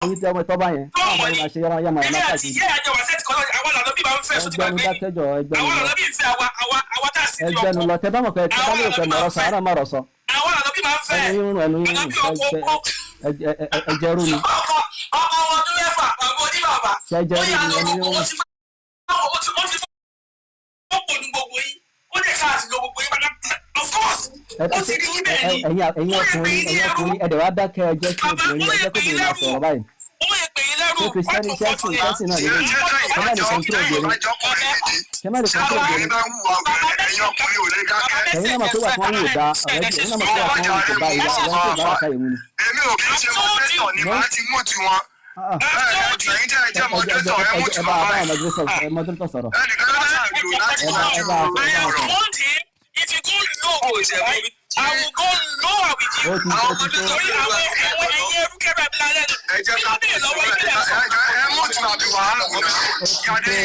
fún yín tí ọmọ ìtọ́ bá yẹn àwọn ọmọ ṣe yára yàmà yàmà káàkiri. ẹgbẹ́nu lọ tẹ bá mọ̀ pé ẹ bá lè fẹ́ mọ̀rọ̀ sọ ara mọ̀rọ̀ sọ. ẹnu yín ẹjẹrú ni. ṣẹjẹrú ni ẹnu yín rún. ẹ̀yin ọkùnrin ẹ̀dẹ̀ wá dákẹ́ ẹjẹ́ kí obìnrin ẹjẹ́ kó bìnrin máa sọ̀rọ̀ báyìí. ṣé kìrìsìtẹ́nì ṣẹ́sìn náà lè rí kẹ́mà lè kọ́ńtúrò obìnrin kẹ́mà lè kọ́ńtúrò obìnrin. ẹ̀yin náà máa tó wà fún wọn yóò dá ọ̀rẹ́dì ẹ̀yin náà máa tó wà fún wọn yóò dá ìwà ìwà tó bá wà káyé mu ni. èmi ò kì í ṣe mọ́tẹ́tọ̀ ni màá ti mú tiwọn. ẹ̀yin jẹ́ mọ́tẹ́tọ̀ ẹ̀ mú tiwọn báyìí. mọ́tẹ́tọ̀ sọ̀rọ̀. ẹnìkan bá ṣàlù láti máa sọ̀rọ̀. If you go low, I will go lower with you. àwọn ọmọdé tó ń lò ẹ mú tí wàá bí wàhálà wọn bẹ yàdé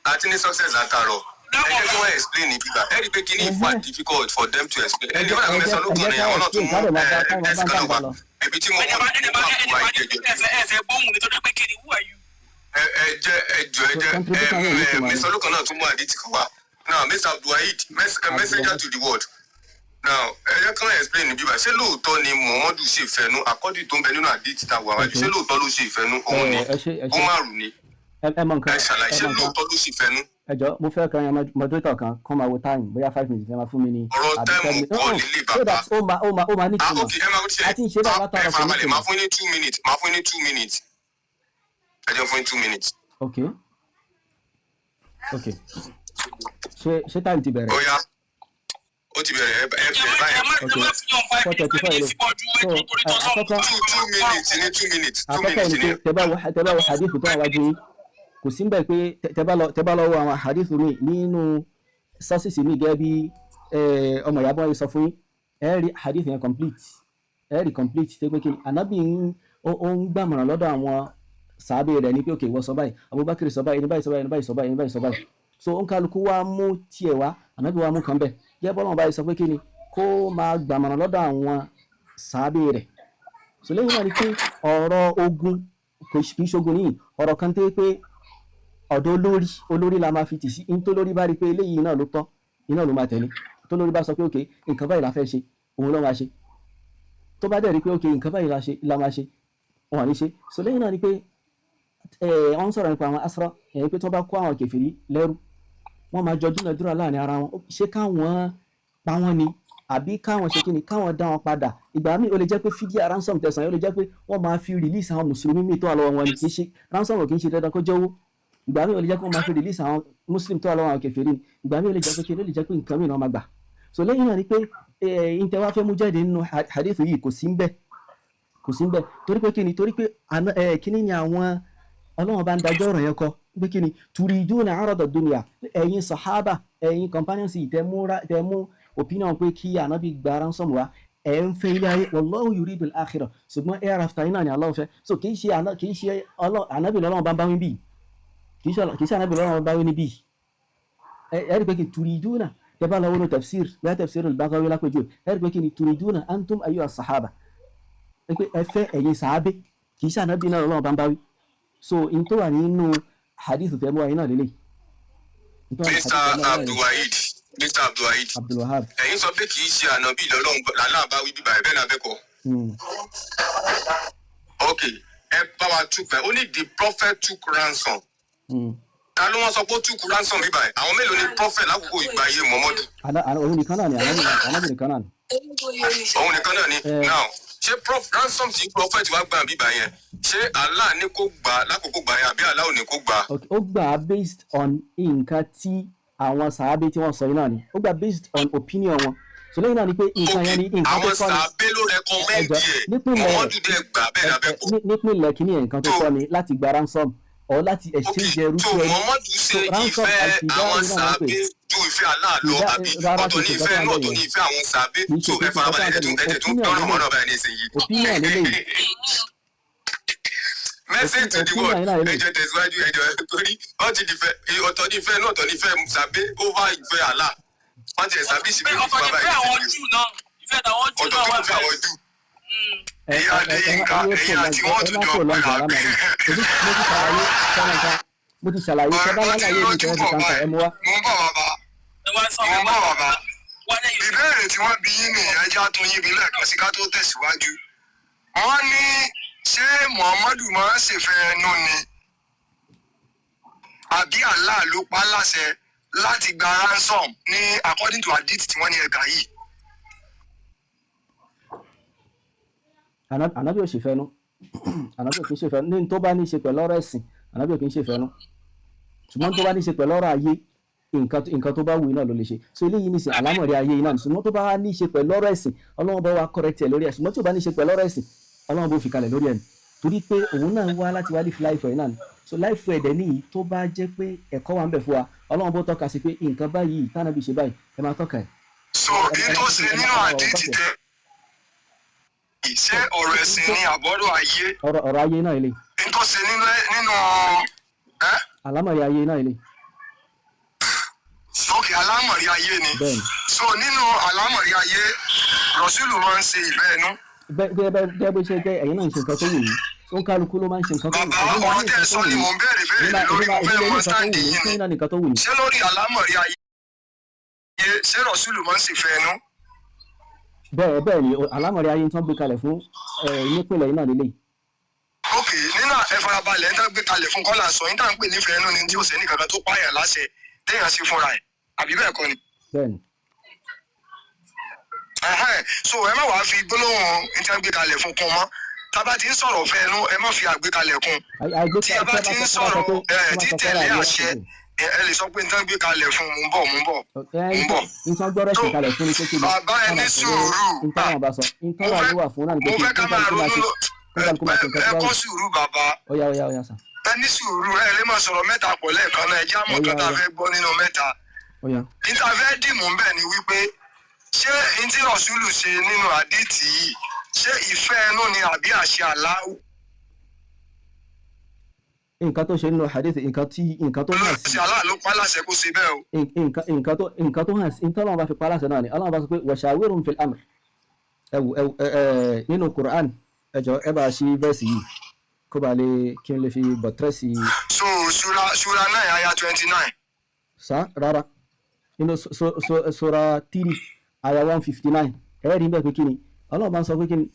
àti ní success látàrọ. Ẹni tó wọ́n explain ní bíbá ẹ̀rí pé kí ní ìfà difficult for them to explain. Ẹni wọ́n àwọn mẹ́sàn-án lókun ní àwọn náà tún mú ẹ̀sìn kan náà wá. Ẹbí tí wọ́n wà ẹsẹ̀ gbóhùn nítorí pé kí ni who are you? mẹ́sàn-án lókun náà tún mú àdìtì kan wá. Now Mr. Abdulwahid messenger to the world. Now ẹ̀yẹ́ kan explain ní bíbá ṣé lóòótọ́ ni Muhammadu ṣe ìfẹ́nu according tó ń bẹ nínú àdìtì tá a wà wájú ṣé lóòótọ́ ló ṣe ìfẹ́nu òun ni Umaru ni ẹ ṣàlàyé ṣé lóòótọ́ ló ṣe ìfẹ́nu. ẹjọ mo fẹ́ kan yan moderator kan kọ́ máa wo time bóyá 5 minutes ẹ máa fún mi ní. ọ̀rọ̀ táìmù kọ́ nílé bàbá. ó máa ní ìtumọ̀ àti ìṣe bá látọ̀ ọ̀rọ̀ fún mi. máa fún ní 2 minutes máa fún ní 2 minutes ẹ jẹ́ fún ní 2 minutes. ok ṣé time ti bẹ̀rẹ̀. ó yá ó ti bẹ̀rẹ̀ ẹ bẹ̀rẹ̀ báyìí. ok 4:35 so àkọ́kọ́ 2 minutes ní 2 minutes. àkọ́kọ́ ni pé tẹ́ bá wo hadith tó wà wájú yín kò sí bẹ́ẹ̀ pé tẹ́ bá lọ wo àwọn hadith mi nínú sọ́sìsì mi gẹ́gẹ́ bí ọmọ ìyá bọ́ sọ fún yín ẹ rí hadith yẹn complete tẹ́ pé kí Ànábì ó ń gbàmọ̀ràn lọ́dọ̀ àwọn sàábé rẹ̀ ní pé òkè wọ́n sọ báyìí Abubakar sọ báyìí ní báyìí sọ báyìí ní báyìí sọ báyìí ní báyìí sọ báyìí so ó ń kálukú wá mú tiẹ̀ wá Ànábì wá mú kan bẹ́ẹ̀ gẹ́gẹ́ bọ́lá wọn báyìí sọ pé kí ni kó máa gbàmọ̀ràn lọ́dọ̀ àwọn sàábé rẹ̀ so lẹ́yìn náà ni pé ọ̀rọ̀ ogun kì í ṣogun níyì ọ̀rọ̀ kan tẹ́ pé ọ̀dọ̀ olórí la máa fi tì sí in tó lórí bá rí pé eléyìí náà ló tọ́ iná ló máa tẹ̀lé tó lórí bá sọ pé òkè nǹkan báyìí la fẹ́ ṣe òun ló máa ṣe tó bá dẹ̀ rí pé òkè nǹkan báyìí la máa ṣe wọn à ní ṣe so lẹ́yìn náà ni pé wọ́n sọ̀rọ̀ nípa àwọn asra ẹ̀yìn pé tó bá kó àwọn kèfèrí lẹ́rú wọ́n máa jọ dúnàdúrà láàrin ara wọn ṣé káwọn pa wọ́n ni àbí káwọn ṣe kíni káwọn dá wọn padà ìgbà míì ó lè jẹ́ pé fídíà ransom tẹ̀sán yóò lè jẹ́ pé wọ́n máa fi release àwọn mùsùlùmí míì tó wà lọ́wọ́ wọn ni kì í ṣe ransom ò kì í ṣe dandan kó jẹ́wọ́ ìgbà míì ó lè jẹ́ pé wọ́n máa fi release àwọn muslim tó wà lọ́wọ́ àwọn kèfèrí ìgbà míì ó lè jẹ́ pé kí ló lè jẹ́ pé nǹkan mìíràn máa gbà so lẹ́yìn náà ni pé ìtẹ̀wá fẹ́ mú jáde nínú hadith yìí kò sí ń bẹ̀ torí pé kíni torí pé kíní ni àwọn ọlọ́wọ́n bá ń dájọ́ ọ̀rọ̀ yẹn kọ pé kíni turiduna arada dunya ẹ̀yin sahaba ẹ̀yin companions tẹ̀mú opinion pé kí ànábì gba ransom wa ẹ̀ ń fẹ́ ilé ayé wallahu yuridul akhirah ṣùgbọ́n hereafter iná ni Allah fẹ́ so kì í ṣe ànábì lọ́wọ́n bá ń bá wí bí kì í ṣe ànábì lọ́wọ́n bá wí ní bí ẹ̀ rí pé kí turiduna tẹ́ bá lọ́wọ́ ní tafsir bẹ́ẹ̀ tafsir al-Baghawi lápẹjọ ẹ̀ rí pé kí ni turiduna antum ayyuha sahaba pé ẹ fẹ́ ẹ̀yin sàábé kì í ṣe ànábì náà lọ́wọ́n bá ń bá wí so in tó wà nínú hadith tẹ́ mú ayé náà lélẹ̀. Mr. Abdulwahid ẹ̀yin sọ pé kì í ṣe ànábì lọ́lọ́run aláàbáwí bíbá ẹ̀ bẹ́ẹ̀ náà bẹ́ẹ̀ kọ́. ok ẹ bá wa tú pẹ́ ó ní the prophet took ransom. ta ló wọ́n sọ pé ó took ransom bíbá ẹ̀ àwọn mélòó ni prophet lákòókò ìgbà ayé Muhammadu. òun nìkan náà ni ànábì nìkan náà ni. òun nìkan náà ni now ṣé ransom tí prophet wá gbà bíbá yẹn ṣé Allah ní kó gbà lákòókò gbà yẹn àbí Allah ò ní kó gbà. ó gbà based on nǹkan tí àwọn sàábé tí wọ́n sọ yìí náà ni ó gbà based on opinion wọn so lẹ́yìn náà ni pé nǹkan yẹn ni nǹkan tó kọ́ ni àwọn sàábé ló recommend ẹ̀ Muhammadu dẹ̀ gbà bẹ́ẹ̀ náà bẹ́ẹ̀ kọ́. nípìnlẹ̀ kìíní yẹn nǹkan tó kọ́ ni láti gba ransom or láti exchange ẹrú sí ẹrú Muhammadu ṣe ìfẹ́ àwọn sàábé ju ìfẹ́ Allah lọ àbí ọ̀tọ̀ ní ìfẹ́ náà ọ̀tọ̀ ní ìfẹ́ àwọn sàábé tó ẹ farabalẹ̀ ẹ̀jẹ̀ tó ń tọ́nà mọ́nà báyìí ní ìsinyìí. opinion lélẹ́yìí message to the world ẹjọ tẹ̀síwájú ẹjọ torí wọ́n ti dìfẹ́ ọ̀tọ̀ nífẹ̀ẹ́ náà ọ̀tọ̀ nífẹ̀ẹ́ sàbẹ over ìfẹ́ àlà wọ́n ti establish bí bàbá ìfẹ́ àwọn jù náà ìfẹ́ àwọn jù náà wà fẹ́ àwọn jù. ẹ̀yin Adéyínká ẹ̀yin àti wọ́n tún jọ pé mo ti ṣàlàyé tẹ́ bá lálàyé mi tí wọ́n ti kàńtà ẹ mú wá. mo ń bọ̀ bàbá ìbéèrè tí wọ́n bí yín nìyẹn ẹja tún yín bí lẹ́ẹ̀kan sí ká tó tẹ̀síwájú. wọ́n ní ṣé Muhammadu máa ń ṣèfẹ́ ẹnu ni àbí Allah ló pa á láṣẹ láti gba ransom ní according to hadith tí wọ́n ní ẹ̀ka yìí. Ànábì ò ṣèfẹ́ nu Ànábì ò kì í ṣèfẹ́ nu ní tó bá ní í ṣe pẹ̀lú ọ̀rọ̀ ẹ̀sìn Ànábì ò kì í ṣèfẹ́ nu ṣùgbọ́n tó bá ní í ṣe pẹ̀lú ọ̀rọ̀ ayé nǹkan tó bá wù iná ló lè ṣe so eléyìí ní í ṣe àlámọ̀rí ayé iná ní ṣùgbọ́n tó bá ní í ṣe pẹ̀lú ọ̀rọ̀ ẹ̀sìn Ọlọ́run bá wa correct ẹ̀ lórí ẹ̀ ṣùgbọ́n tó bá ní í ṣe pẹ̀lú ọ̀rọ̀ ẹ̀sìn Ọlọ́run bó fi kalẹ̀ lórí ẹ̀ ni torí pé òun náà wá láti wá life life ẹ̀ náà ni so life ẹ̀ dẹ̀ níyì tó bá jẹ́ pé ẹ̀kọ́ wa ń bẹ fún wa Ọlọ́run bó tọ́ka sí pé nǹkan báyìí tánàbí ṣe báyìí ẹ máa tọ́ka ẹ̀. so ètò ṣe nínú àdìtì tẹ ṣé ọ̀rọ̀ ẹ̀sìn ni àbọ̀rọ̀ ayé. ọ̀rọ̀ ayé náà ilé. ètò ṣe nínú àlámọ̀rí ayé náà ilé. ok àlámọ̀rí ayé ni. so nínú àlámọ̀rí ayé Rọ̀ṣúlù máa ń ṣe ìfẹ́ ẹnu. bẹ́ẹ̀ bó ṣe jẹ́ ẹ̀yin náà ń ṣe nǹkan tó wù yín ó ń kálukú ló máa ń ṣe nǹkan tó wù yín. bàbá ọ̀rọ̀ tẹ́ sọ ni mò ń béèrè lórí mo fẹ́ mọ sáǹdì yìí ni ṣé lórí àlámọ̀rí ayé ṣé Rọ̀ṣúlù máa ń ṣèfẹ́ ẹnu. bẹ́ẹ̀ ni àlámọ̀rí ayé tí wọ́n gbé kalẹ̀ fún nípìnlẹ̀ yìí náà lélẹ̀. ok nínú ẹ̀fọ́rabalẹ̀ ń tán gbé kalẹ̀ fún kọ́là sọ yín tá à ń pè nífẹ̀ẹ́ ẹnu ni tí ó ṣe ní kankan tó pààyàn láṣẹ téèyàn sí fúnra ẹ̀ àbí bẹ́ẹ̀ kọ́ ni. bẹ́ẹ̀ni. so ẹ má wàá fi gbólóhùn ń tán gbé kalẹ̀ fún kún mọ́ tá a bá ti ń sọ̀rọ̀ fẹ́ ẹnu ẹ má fi àgbékalẹ̀ kún tí a bá ti ń sọ̀rọ̀ títẹ̀lé àṣẹ ẹ lè sọ pé n tán gbé kalẹ̀ fún mú bọ̀. bàbá ẹ ní sùúrù mo fẹ́ ká máa ronú ẹ kọ́ sùúrù bàbá ẹ ní sùúrù ẹ lè máa sọ̀rọ̀ mẹ́ta pọ̀ lẹ́ẹ̀kan náà ẹ já mọ̀ kan tá a fẹ́ gbọ́ nínú mẹ́ta. níta fẹ́ dìmú bẹ́ẹ̀ ni wípé ṣé n tí Rọ̀ṣúlù ṣe nínú àdìtì yìí ṣé ìfẹ́ ẹnu ni àbí àṣẹ Allahu. nǹkan tó ṣe nínú hadith nǹkan tó hàn sí. ṣe Allah ló pa láṣẹ kó ṣe bẹ́ẹ̀ o. nǹkan tó hàn sí nǹkan Ọlọ́run bá fi pa láṣẹ náà ni Ọlọ́run bá sọ pé washawirhum fil amr nínú Quran ẹjọ ẹ bá ṣí verse yìí kó ba lè kí n lè fi bọ̀tírẹ́sì. so sura 9 aya 29. sa rárá nínú sura 3 aya 159 rí bẹ́ẹ̀ pé kí ni Ọlọ́run bá ń sọ pé kí ni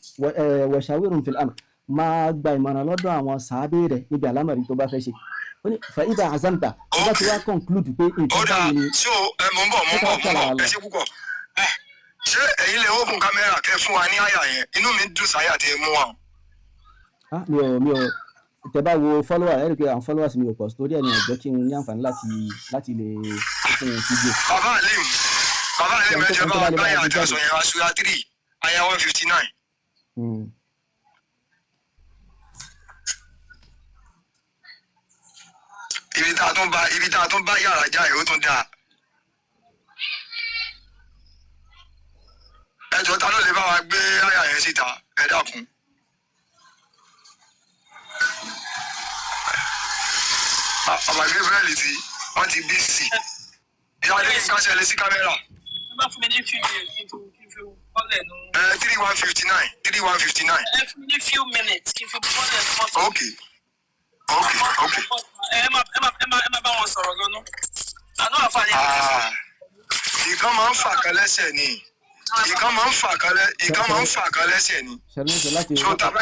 washawirhum fil amr máa gba ìmọ̀ràn lọ́dọ̀ àwọn sàábé rẹ̀ níbi àlámọ̀rí tó bá fẹ́ ṣe ó ní fa idha azamta tó bá ti wá conclude pé nǹkan báyìí ni. so mo ń bọ̀ ẹ ṣe púpọ̀ ṣé ẹ̀yin lè open camera kẹ́ fún wa ní àyà yẹn inú mi dùn sáyà tẹ́ mú wa. mi ò tẹ́ bá wo follower ẹ rí i pé àwọn followers mi ò pọ̀ torí ẹ̀ ní ọ̀jọ́ kí n ní àǹfààní láti lè fún fídíò. bàbá Alim ẹjọ́ bá báyà àti ọ̀sán yẹn wá sura 3 aya 159. ibi tá a tún bá yàrá já ẹ̀ ó tún dáa. ẹjọ́ ta ló lè bá wa gbé àyà yẹn síta ẹ dákun. àmà Gabriel tí wọ́n ti bí sí ìyá adé ní káṣẹ́ lé sí kámẹ́rà. ẹ bá fún mi ní few minutes kí n fi bọ́lẹ̀ nù. 3159 3159. ẹ fún mi ní few minutes kí n fi bọ́lẹ̀ nù mọ́tò. ok. ẹ má bá wọn sọ̀rọ̀ lọ́nà. àná àǹfààní. ìkan máa ń fà kan lẹ́sẹ̀ ni ìkan máa ń fà kan lẹ́sẹ̀ ni. so tàbá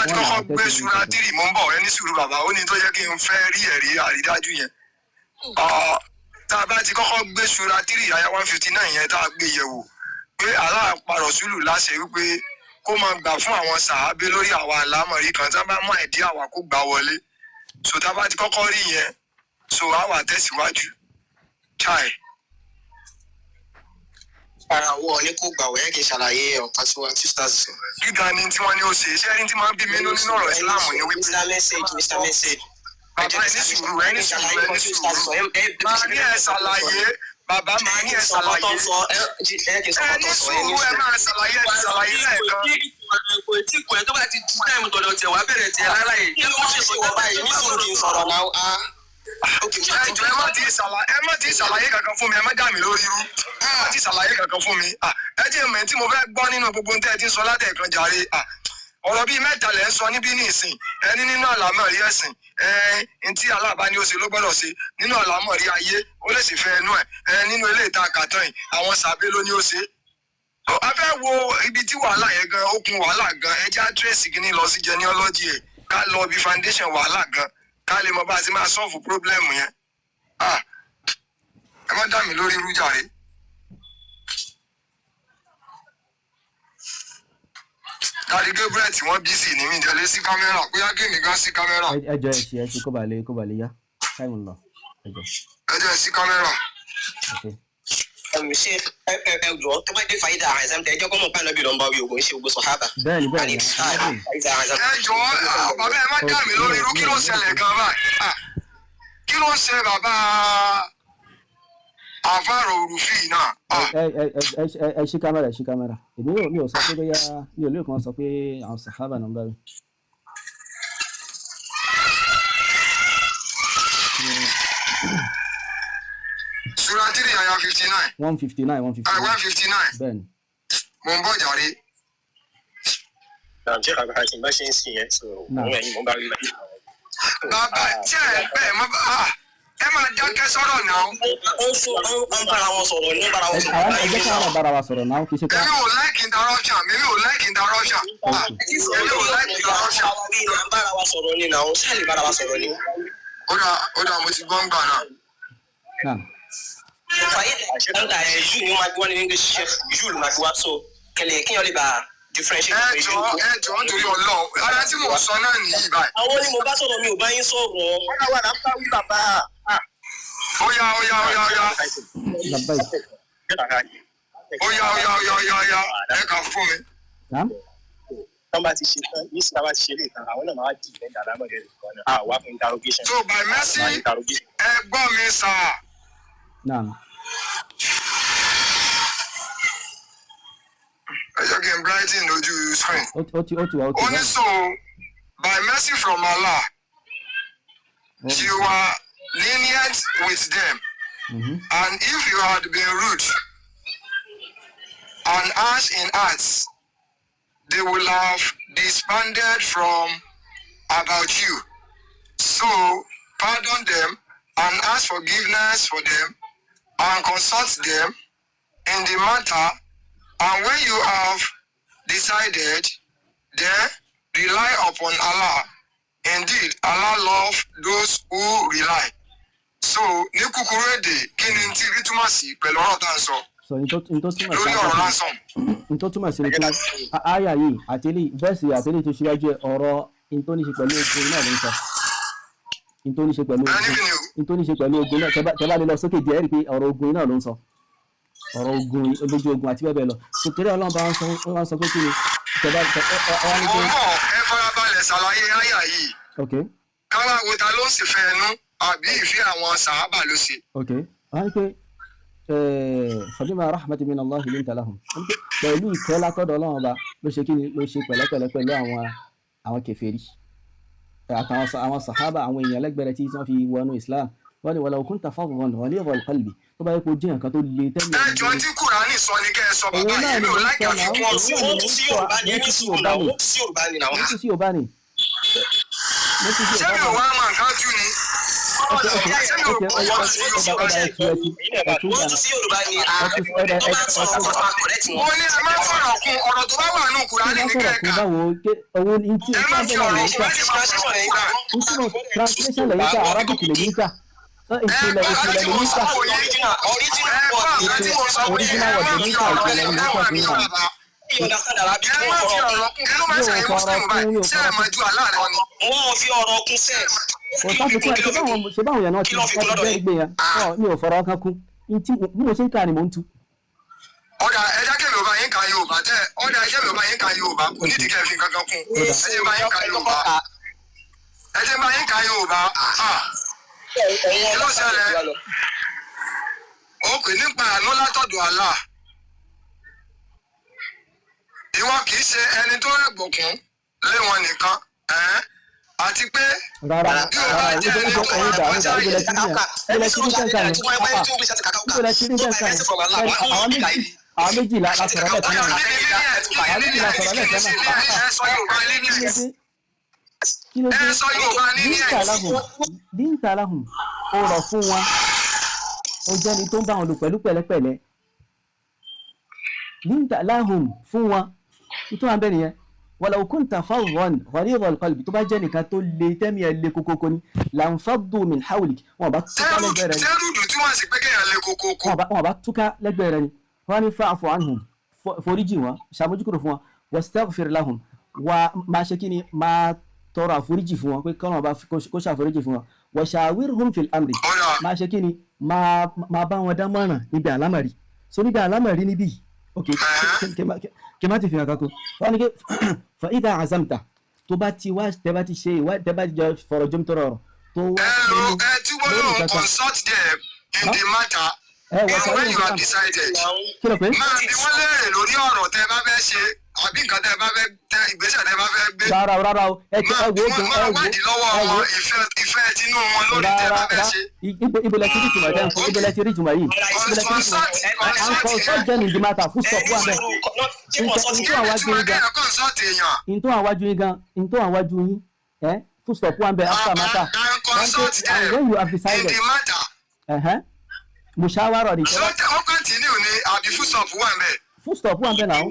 ti kọ́kọ́ gbé sura 3 mọ́ ń bọ̀ ẹni sùúrù bàbá ó ní tó yẹ kí n fẹ́ rí ẹ̀rí àrídájú yẹn. tàbá ti kọ́kọ́ gbé sura 3 aya 159 yẹn tá a gbé yẹ̀wò pé Allah pa Rọ̀ṣúlù láṣẹ wípé kó máa gbà fún àwọn sàábé lórí àwọn àlámọ̀rí kan tí wọ́n bá mọ ìdí àwa kó gbà wọlé so tá a bá ti kọ́kọ́ rí yẹn so a wà tẹ̀síwájú chai. ara wọ ní kó gbà wẹ́ kí n ṣàlàyé ọ̀kan tí wọ́n ti stars sọ. gíga ni tí wọ́n ní ó ṣe iṣẹ́ ẹni tí máa ń bí mi nínú ọ̀rọ̀ ìsìláàmù ni wípé. Mr. Message. bàbá ẹni sùúrù máa ní ẹ ṣàlàyé bàbá máa ní ẹ ṣàlàyé. Ẹ ní sùúrù ẹ máa ṣàlàyé lẹ́ẹ̀kan. Kò tí kò ẹ tó bá ti di táìmù tọ̀dọ̀ tẹ̀ wá bẹ̀rẹ̀ tẹ̀ rárá yìí. Kí ló ń ṣe wọ́n báyìí ní sùúrù kí n sọ̀rọ̀ náà? Ẹjọ́ ẹ má ti ṣàlàyé kankan fún mi, ẹ má dà mí lórí irú. Ẹ má ti ṣàlàyé kankan fún mi. Ẹ jẹ́ mẹ́ tí mo fẹ́ gbọ́ nínú gbogbo ohun tẹ́ ẹ ti ń sọ látẹ̀ẹ̀kan jàre. Ọ̀rọ̀ bíi mẹ́ta lẹ̀ ń sọ níbí ní ìsìn. Ẹni nínú àlámọ̀rí ẹ̀sìn. Ntí aláàbá ni ó ṣe ló gbọ́dọ̀ ṣe. Nínú àlámọ̀rí ayé, ó lè sì fẹ́ ẹnu ẹ̀. Nínú ilé ìta àkàtàn yìí, àwọn sàbẹ̀ ló ní ó ṣe. A fẹ́ wo ibi tí wàhálà yẹn gan, ó kun wàhálà gan. Ẹ jẹ́ àdírẹ́sì kìíní lọ sí genealogy ẹ̀. Ká lọ bí foundation wàhálà gan. Ká lè mọ bá a ti máa solve problem yẹn. Ẹ má dá mi lórí irú jàre. Dárí Gabriel tí wọ́n bí sí ní mi tẹ̀lé sí kámẹ́rà, bóyá géèmì gan sí kámẹ́rà. Ẹjọ́ ẹ ṣe kó ba lè yá. Táìmù lọ. Ẹjọ́ ẹ sí kámẹ́rà. Ṣé ẹ jọ tó bá dé fàyídà àìsàn tẹ ẹjọ́ kọ́mọ̀ pàánù bí lọ́nba wí ògùn ṣe ògbó sọ̀hábà. Bẹ́ẹ̀ni. Ẹ jọ bàbá ẹ má dá mi lórí irú kí ló ṣẹlẹ̀ gan báyìí. Kí ló ṣe bàbá àfàrò òrùfì náà? Ẹ ṣí kámẹ́rà. Mi ò sọ pé bóyá mi ò lè kàn sọ pé àwọn sàhábà náà ń bá mi. Surah 3 àyà 59. 159. 159. Bẹ́ẹ̀ni. Mo ń bọ̀ jàre. Ṣé àgbà tí n bá ṣe ń sìn yẹn so òun ẹ̀yìn mo bá rí i. Bàbá jẹ́ bẹ́ẹ̀ mọ́ ẹ máa dákẹ́ sọ̀rọ̀ náà. Ó ń bára wọn sọ̀rọ̀ ní bára wọn sọ̀rọ̀. Ẹ jẹ́ ká bára wa sọ̀rọ̀ náà kì í ṣe ká. Èmi ò like interruption. Èmi ò like interruption. Bára wa sọ̀rọ̀ ni náà, ṣáà lè bára wa sọ̀rọ̀ ni. Ó dà mo ti gbọ́ ń gbà náà. Fàyídà Júù ni wọ́n máa gbé wọn ní English chef Júù ló máa gbé wá so kẹlẹ̀ kí wọ́n lè bá differentiate. Ẹ jọ nítorí Ọlọ́run ara tí mo sọ náà nìyí báyìí. Àwọn ni mo bá sọ̀rọ̀ mi ò bá yín sọ̀rọ̀. Wọ́n náà wà lápá wí bàbá. Ó yá. Ó yá. Ẹ kà fún mi. Tọ́ bá ti ṣe tán, ní ìsìlá bá ti ṣe lè tán, àwọn náà máa dì lẹ́yìn àlámọ̀dé rẹ̀ kan náà. Wá fún interrogation. So by mercy, ẹ gbọ́ mi sà. Ẹ jẹ́ kí n brighten lójú screen. Ó ní so by mercy from Allah, you are lenient with them. And if you had been rude and harsh in hearts, they will have disbanded from about you. So pardon them and ask forgiveness for them and consult them in the matter. And when you have decided, then rely upon Allah. Indeed, Allah loves those who rely. So ní kúkúrú èdè kí ni tí rí túmọ̀ sí pẹ̀lú ọ̀rọ̀ tá à ń sọ? Lórí ọ̀rọ̀ lásán. N tó túmọ̀ sí ni pé àyà yìí àtẹ́lẹ̀ vẹ́ẹ̀sì àtẹ́lẹ̀ tó ṣíwájú ọ̀rọ̀ n tó ní ṣe pẹ̀lú ogun náà ló ń sọ. N tó ní ṣe pẹ̀lú ogun náà tẹ́ bá lè lọ sókè díẹ̀ rí pé ọ̀rọ̀ ogun náà ló ń sọ. Ọ̀rọ̀ ogun olójú ogun àti bẹ́ẹ̀ bẹ́ẹ̀ lọ. Nítorí Ọlọ́run bá wọ́n sọ pé kí ni ẹ farabalẹ̀ ṣàlàyé àyà yìí. Káwá wo ta ló ń sì fẹ́ ẹnu àbí ìfẹ́ àwọn sàhábà ló ṣe. Wọ́n ní pé fabima rahmatin min Allah linta lahum. Pẹ̀lú ìkẹ́ látọ̀dọ̀ Ọlọ́run ọba ló ṣe kí ni ló ṣe pẹ̀lẹ́pẹ̀lẹ́ pẹ̀lú àwọn kèfèrí. Àwọn sàhábà àwọn èèyàn lẹ́gbẹ̀rẹ̀ tí wọ́n fi wọnú Islam. Wọ́n ní walau kunta faddan ghalidhal qalbi. Tó bá yẹ kó jẹ́ nǹkan tó le tẹ́lẹ̀. Ẹjọ́ tí Kùránì sọ ni kẹ́ ẹ sọ bàbá yìí mi ò láìka àfikún ọ̀sùn. Wọ́n tún sí Yorùbá ní ẹni sùúrù náà. Wọ́n tún sí Yorùbá ní náà. Ṣé mi ò wá máa nǹkan jù ni? Wọ́n tún sí Yorùbá ní tó bá sọ̀rọ̀ ọkọ̀ máa kọ̀rẹ́ tí wọ́n. Mo ní ẹ má fọ̀rọ̀ kún ọ̀rọ̀ tó bá wà nù Kùránì ní kẹ́ẹ̀ka. Ẹ má fi ọ̀rọ̀ translation lẹ́yìn ká Arabic lẹ́yìn ká. Ìpìlẹ̀ lẹ́yìn ká. Original word lẹ́yìn ká ìpìlẹ̀ lẹ́yìn ká fún yàrá. Wọ́n fi ọ̀rọ̀ kún sẹ́ẹ̀. Kò sáfikún ẹ̀ ṣe báwọn yẹn náà ti bẹ́ẹ̀ gbé yẹn. Mi ò fọ̀rọ̀ kan kún. Bí mo ṣe ń kà ni mò ń tu. Ọ̀dà ẹja kẹ́mi ò bá yín ka Yorùbá tẹ́ ọ̀dà ẹjẹ́ mi ò bá yín ka Yorùbá kò nídìí kẹ́ fi kankan kún. Ẹjẹ́ bá yín ka Yorùbá. Ẹjẹ́ bá yín ka Yorùbá. Kí ló ṣẹlẹ̀? Ó ó pè nípa àánú látọ̀dọ̀ Allah. Ìwọ kì í ṣe ẹni tó rẹ̀gbọ̀kún lé wọn nìkan. Àti pé rárá bí o bá jẹ́ ẹni tó rẹ̀gbọ̀kún ìbílẹ̀ tí ní sẹ́ńsà yẹn ìbílẹ̀ tí ní sẹ́ńsà yẹn àwọn méjìlá la sọ̀rọ̀ lẹ́ẹ̀kan náà àwọn méjìlá sọ̀rọ̀ lẹ́ẹ̀kan náà kí ló dé líǹtà aláhùn ó rọ̀ fún wọn ó jẹ́ni tó ń bá wọn lò pẹ̀lú pẹ̀lẹ́pẹ̀lẹ́ líǹtà aláhùn fún wọn nítorí wọn bẹ́ẹ̀ nìyẹn walaw kunta faddan ghalidhal qalbi tó bá jẹ́ nìkan tó le tẹ́mi ẹ̀ le kókókó ni lanfaddu min hawlik wọn bá túká lẹ́gbẹ̀ẹ́ rẹ ni sẹ́rùdù tí wọ́n sì pé kéèyàn lé kókókó. wọn bá túká lẹ́gbẹ̀ẹ́ rẹ ni wọ́n ní fa'fu anhum foríjì wọn ṣàmójúkúrò fún wọn wastaghfir lahum wa máa ṣe kí ni máa tọrọ àforíjì fún wọn pé kọ́nà bá kó ṣàforíjì fún wọn wa shawirhum fil amri máa ṣe kí ni máa bá wọn dámọ̀ràn níbi àlámọ̀rí so níbi àlámọ̀rí níbí ok kí má ti fi hàn kankan wọ́n ní kí fa idha azamta tó bá ti wá tẹ́ bá ti ṣe ìwá tẹ́ bá ti jọ fọ̀rọ̀ jom tọrọ ọ̀rọ̀ tó wá tí wọ́n lò consult them in the matter when you have decided. kí ló pé. máa bí wọ́n léèrè lórí ọ̀rọ̀ tẹ́ bá fẹ́ ṣe àbí nǹkan tẹ́ bá fẹ́ tẹ ìgbésẹ̀ tẹ́ bá fẹ́ gbé. rárá o ẹ wo máa wádìí lọ́wọ́ wọn ìfẹ́ tinú wọn lórí tẹ́ bá fẹ́ ṣe. ibùdó ti rí tùmọ̀ jẹ́ nǹkan ibùdó ti rí tùmọ̀ yìí consult them in the matter fún stop wà bẹ́ẹ̀ ntọ́ àwájú yín gan ntọ́ àwájú yín fún stop wà bẹ́ẹ̀ after matter and when you have decided mushawara ni. ó continue ni àbí full stop wà bẹ́ẹ̀. full stop wà bẹ́ẹ̀ náà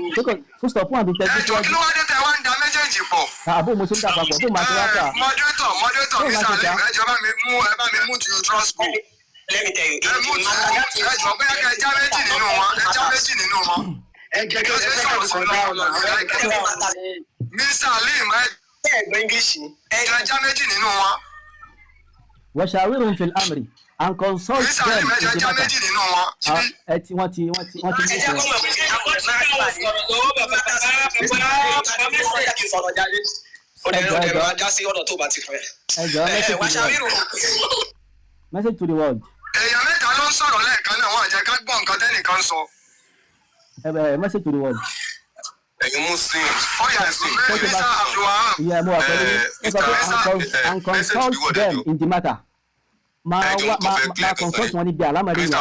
full stop wà bẹ́ẹ̀ tẹ́jú síwájú. kí ló wá dé tẹ wá ń da méjèèjì pọ̀. àbó mo ṣe ń dà papọ̀ bó máa ṣe wá kà. moderator Mr. Alim ẹjọ bá mi mú to you trust me. Let me tell you. mú to ẹjọ bóyá kẹ ẹja méjì nínú wọn. ẹjẹ kí o ṣe sọ̀rọ̀ sí Mr. Alim ẹja méjì nínú wọn. wa shawirhum fil amri and consult them in the matter. Wọ́n ti mú message to the world. èèyàn mẹ́ta ló ń sọ̀rọ̀ lẹ́ẹ̀kan náà wọ́n àjẹ́ ká gbọ́ nǹkan tẹ́nìkan sọ. Message to the world. ẹ̀yin Muslims ọ̀yà ẹ̀sìn Mr. Abdulwahab. Yeah, mo wà pẹ̀lú and consult them in the matter. máa consult wọn níbi àlámọ̀rí yẹn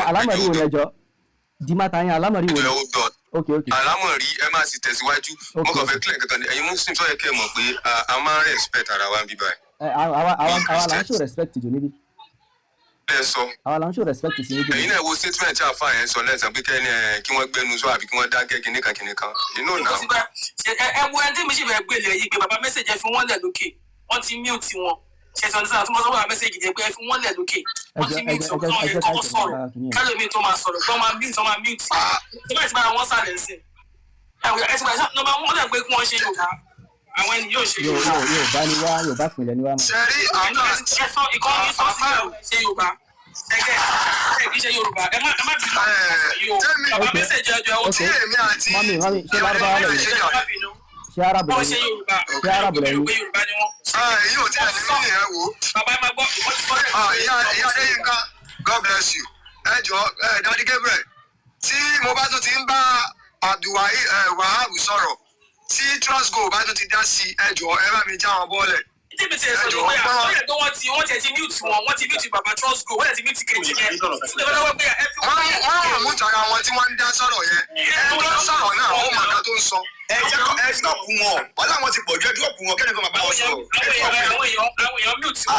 àlámọ̀rí wo lẹ́jọ́ dìmátà yẹn àlámọ̀rí wo lẹ́jọ́ ok àlámọ̀rí ẹ máa sì tẹ̀síwájú mo kàn fẹ́ kílẹ̀ kankan ní ẹ̀yin Muslims tó yẹ kẹ́ ẹ mọ̀ pé a máa ń respect ara wa bí báyìí. àwa là ń show respect jù níbí. ẹ sọ àwa là ń show respect sí níbí. ẹ̀yin náà wo statement tí àfa yẹn sọ lẹ́sàn pé kẹ́ni kí wọ́n gbẹ́nu sọ àbí kí wọ́n dákẹ́ kìnìkan inú náà. ẹ wo ẹni tí mi sì fẹ́ gbélé yìí pé bàbá mẹ́sẹ̀jì ẹ fi wọ́n lẹ̀ lókè wọ́n ti mute wọn ṣẹ̀sán ní sáà tí mo sọ wà mẹ́sẹ̀jì jẹ́ pé ẹ fi wọ́n lẹ̀ lókè wọ́n ti mute wọn kọ́ ẹ̀ kọ́ sọ̀rọ̀ kálómi tó máa sọ̀rọ̀ tó máa mute tó máa mute tó bá ti bára wọn sàlẹ̀ sí ẹ ti gbà nọmba wọn lẹ̀ pé kí wọ́n ṣe Yorùbá àwọn ẹni yóò ṣe Yorùbá. Yorùbá ni wá Yorùbá pinlẹ̀ ni wá. sẹ́rí àwọn ìkọ́ni sọ́sílẹ̀ ṣe Yorùbá ẹgbẹ́ ẹ kì í ṣe Yorùbá ẹ má bínú bàbá mẹ́sẹ̀jì ẹjọ́ ẹ tí èmi àti mami ṣé lárúbáwá lẹ́yìn ṣé arábù lẹ́yìn ṣé arábù lẹ́yìn. èyí ò tí ẹ̀ ní mí nìyẹn wò. bàbá ẹ máa gbọ́ ìwọ́n ti sọ ìyá Adéyínká God bless you ẹ jọ Daddy Gabriel tí mo bá tún ti ń bá Abdulwahab sọ̀rọ̀ tí trust go bá tún ti dá sí ẹ jọ ẹ bá mi já wọn bọ́ọ̀lẹ̀. tíbi tí ẹ sọ ní pé àwọn yẹn tó wọ́n ti mute wọn wọ́n ti mute bàbá trust go wọ́n ti mute kejì yẹn wọ́n mú tara wọn tí wọ́n ń dá sọ̀rọ̀ yẹn ẹ tó ń sọ̀rọ̀ náà ó mà ká tó ń sọ. ẹ stop wọn wọn làwọn ti pọ̀ ju ẹjọ́ kù wọn kẹ́ni kan bàbá wọn sọ̀rọ̀. àwọn èèyàn mute wọn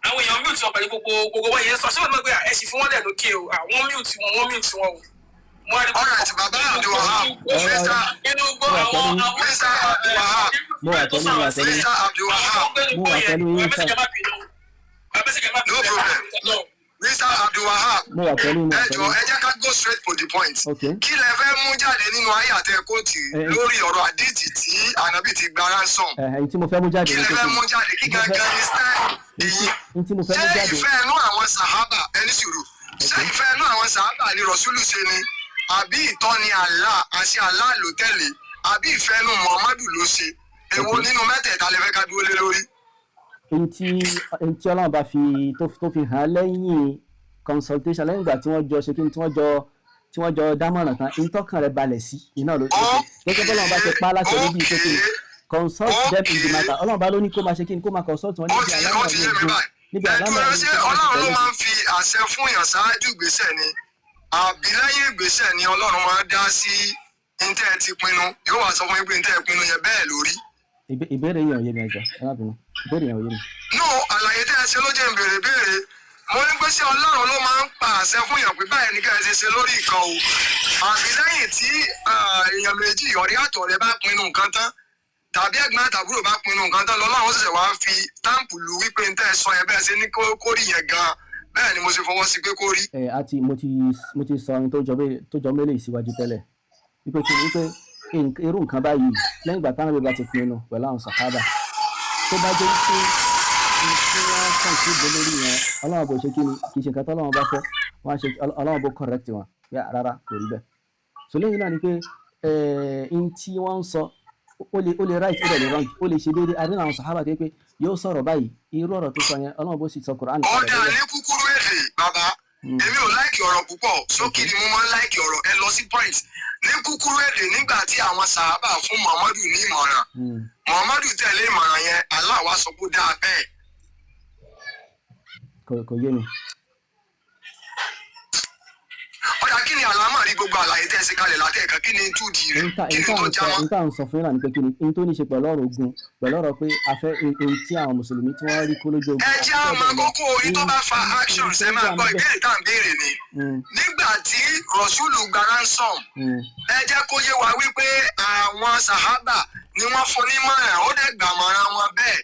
àwọn èèyàn mute wọn pẹ̀lú gbogbo wọn yẹn sọ ṣé wọ́n gbé ẹ sì fún wọn lẹ̀ lókè o àwọn mute wọn o. Alright, bàbá Abdulwahab Mr. Abdulwahab ẹ jọ̀ọ́ ẹ jẹ́ ká go straight to the point. Kí lẹ fẹ́ mú jáde nínú ayé àtẹ̀kọ́tì lórí ọ̀rọ̀ àdìtì tí ànábì ti gba ransom? Tí mo fẹ́ mú jáde kí lẹ fẹ́ mú jáde kí gangan ní style èyí ṣé ìfẹ́ inú àwọn sàhábà ẹni sùúrù ṣé ìfẹ́ inú àwọn sàhábà ni Rọ̀súlù ṣe ni àbí ìtọ́ni Allah àṣẹ Allah ló tẹ̀lé àbí ìfẹ́ inú Muhammadu ló ṣe èwo nínú mẹ́tẹ̀ẹ̀ta lẹ fẹ́ ká dúró lé lórí? ntí Ọlọ́run bá fi tó fi hàn lẹ́yìn consultation lẹ́yìn ìgbà tí wọ́n jọ ṣe kí ni tí wọ́n jọ dámọ̀ràn kan ìtọ́kàn rẹ̀ balẹ̀ sí iná ló gẹ́gẹ́ bọ́lá wọn bá ti pa láṣẹ níbi ìṣe kí ni consult them in the matter ọlọ́run bá ló ní kó máa ṣe kí ni kó máa consult wọn níbi àlámọ̀ níbi àlámọ̀ ọlọ́run ló máa ń fi àṣẹ fún yàn ṣáájú ìgbésẹ̀ ni àbí lẹ́yìn ìgbésẹ̀ ni ọlọ́run máa dá sí ntẹ́ ti pinnu yóò wá sọ fún yín pé ntẹ́ pinnu yẹn bẹ́ẹ̀ lórí. ìbéèrè yẹn ò yé mi ẹjọ ẹ má bínú ìbéèrè yẹn ò yé mi. no àlàyé tẹ́ ẹ ṣe ló jẹ́ ìbéèrè béèrè mo ní pé ṣé ọlọ́run ló máa ń pa àṣẹ fún yàn pé báyìí ní ká ẹ ṣe lórí nǹkan o àbí lẹ́yìn tí èèyàn méjì ọ̀rẹ́ àtọ̀rẹ́ bá pinnu nǹkan tán tàbí ẹ̀gbọ́n àtàbúrò bá pinnu nǹkan tán lọ́lọ́run ṣẹ̀ṣẹ̀ wá fi táǹpù lu wípé n tẹ́ ẹ sọ yẹn bẹ́ẹ̀ ṣe ní kórì yẹn gan bẹ́ẹ̀ ni mo ṣe fọwọ́ sí pé kórì. àti mo ti sọ ohun tó jọ mélòó ìsíwájú tẹ́lẹ̀ wípé kí ni wípé irú nǹkan báyìí lẹ́yìn ìgbà táwọn bá ti pinnu pẹ̀lú àwọn sàhábà tó bá jẹ́ pé tí wọ́n kàn sí ìbò lórí yẹn ọlọ́run bò ṣe kí ni kì í ṣe nǹkan tó ọlọ́run bá fẹ́ wọ́n ṣe ọlọ́run bò correct wọn rárá kò rí bẹ́ẹ̀ so lẹ́yìn náà ni pé n tí wọ́n ń sọ ó lè right ó lè wrong ó lè ṣe déédéé àdínà àwọn sàhábà tó yẹ pé yóò sọ̀rọ̀ báyìí irú ọ̀rọ̀ tó sọ yẹn ọlọ́run bó sì sọ Kùránì. ọ̀dà ní kúkúrú èdè bàbá èmi ò láìkì ọ̀rọ̀ púpọ̀ sókè ni mo máa ń láìkì ọ̀rọ̀ ẹ lọ sí point ní kúkúrú èdè nígbà tí àwọn sàhábà fún Muhammadu ní ìmọ̀ràn Muhammadu tẹ̀lé ìmọ̀ràn yẹn Allah wá sọ pé dáa bẹ́ẹ̀. kò yé mi. ọ̀dà kí ni àlámà rí gbogbo àlàyé tẹ́ ẹ ṣe kalẹ̀ látẹ̀ẹ̀kan kí ni túdì rẹ̀ kí ni tó já mọ́. nǹkan à ń sọ fún yín náà ni pé kí ni n tó ní ṣe pẹ̀lú ọ̀rọ̀ ogun pẹ̀lú ọ̀rọ̀ pé afẹ́ èyí tí àwọn mùsùlùmí tí wọ́n rí kó lójú ogun. ẹ jẹ́ àmọ́ kókó orí tó bá fa action ṣe máa gbọ́ ìbéèrè tá à ń béèrè ni nígbà tí Rọ̀ṣúlù gba ransom ẹ jẹ́ kó yé wa wípé àwọn sàhábà ni wọ́n fún ní mọ̀ràn ó dẹ̀ gbàmọ̀ràn wọn bẹ́ẹ̀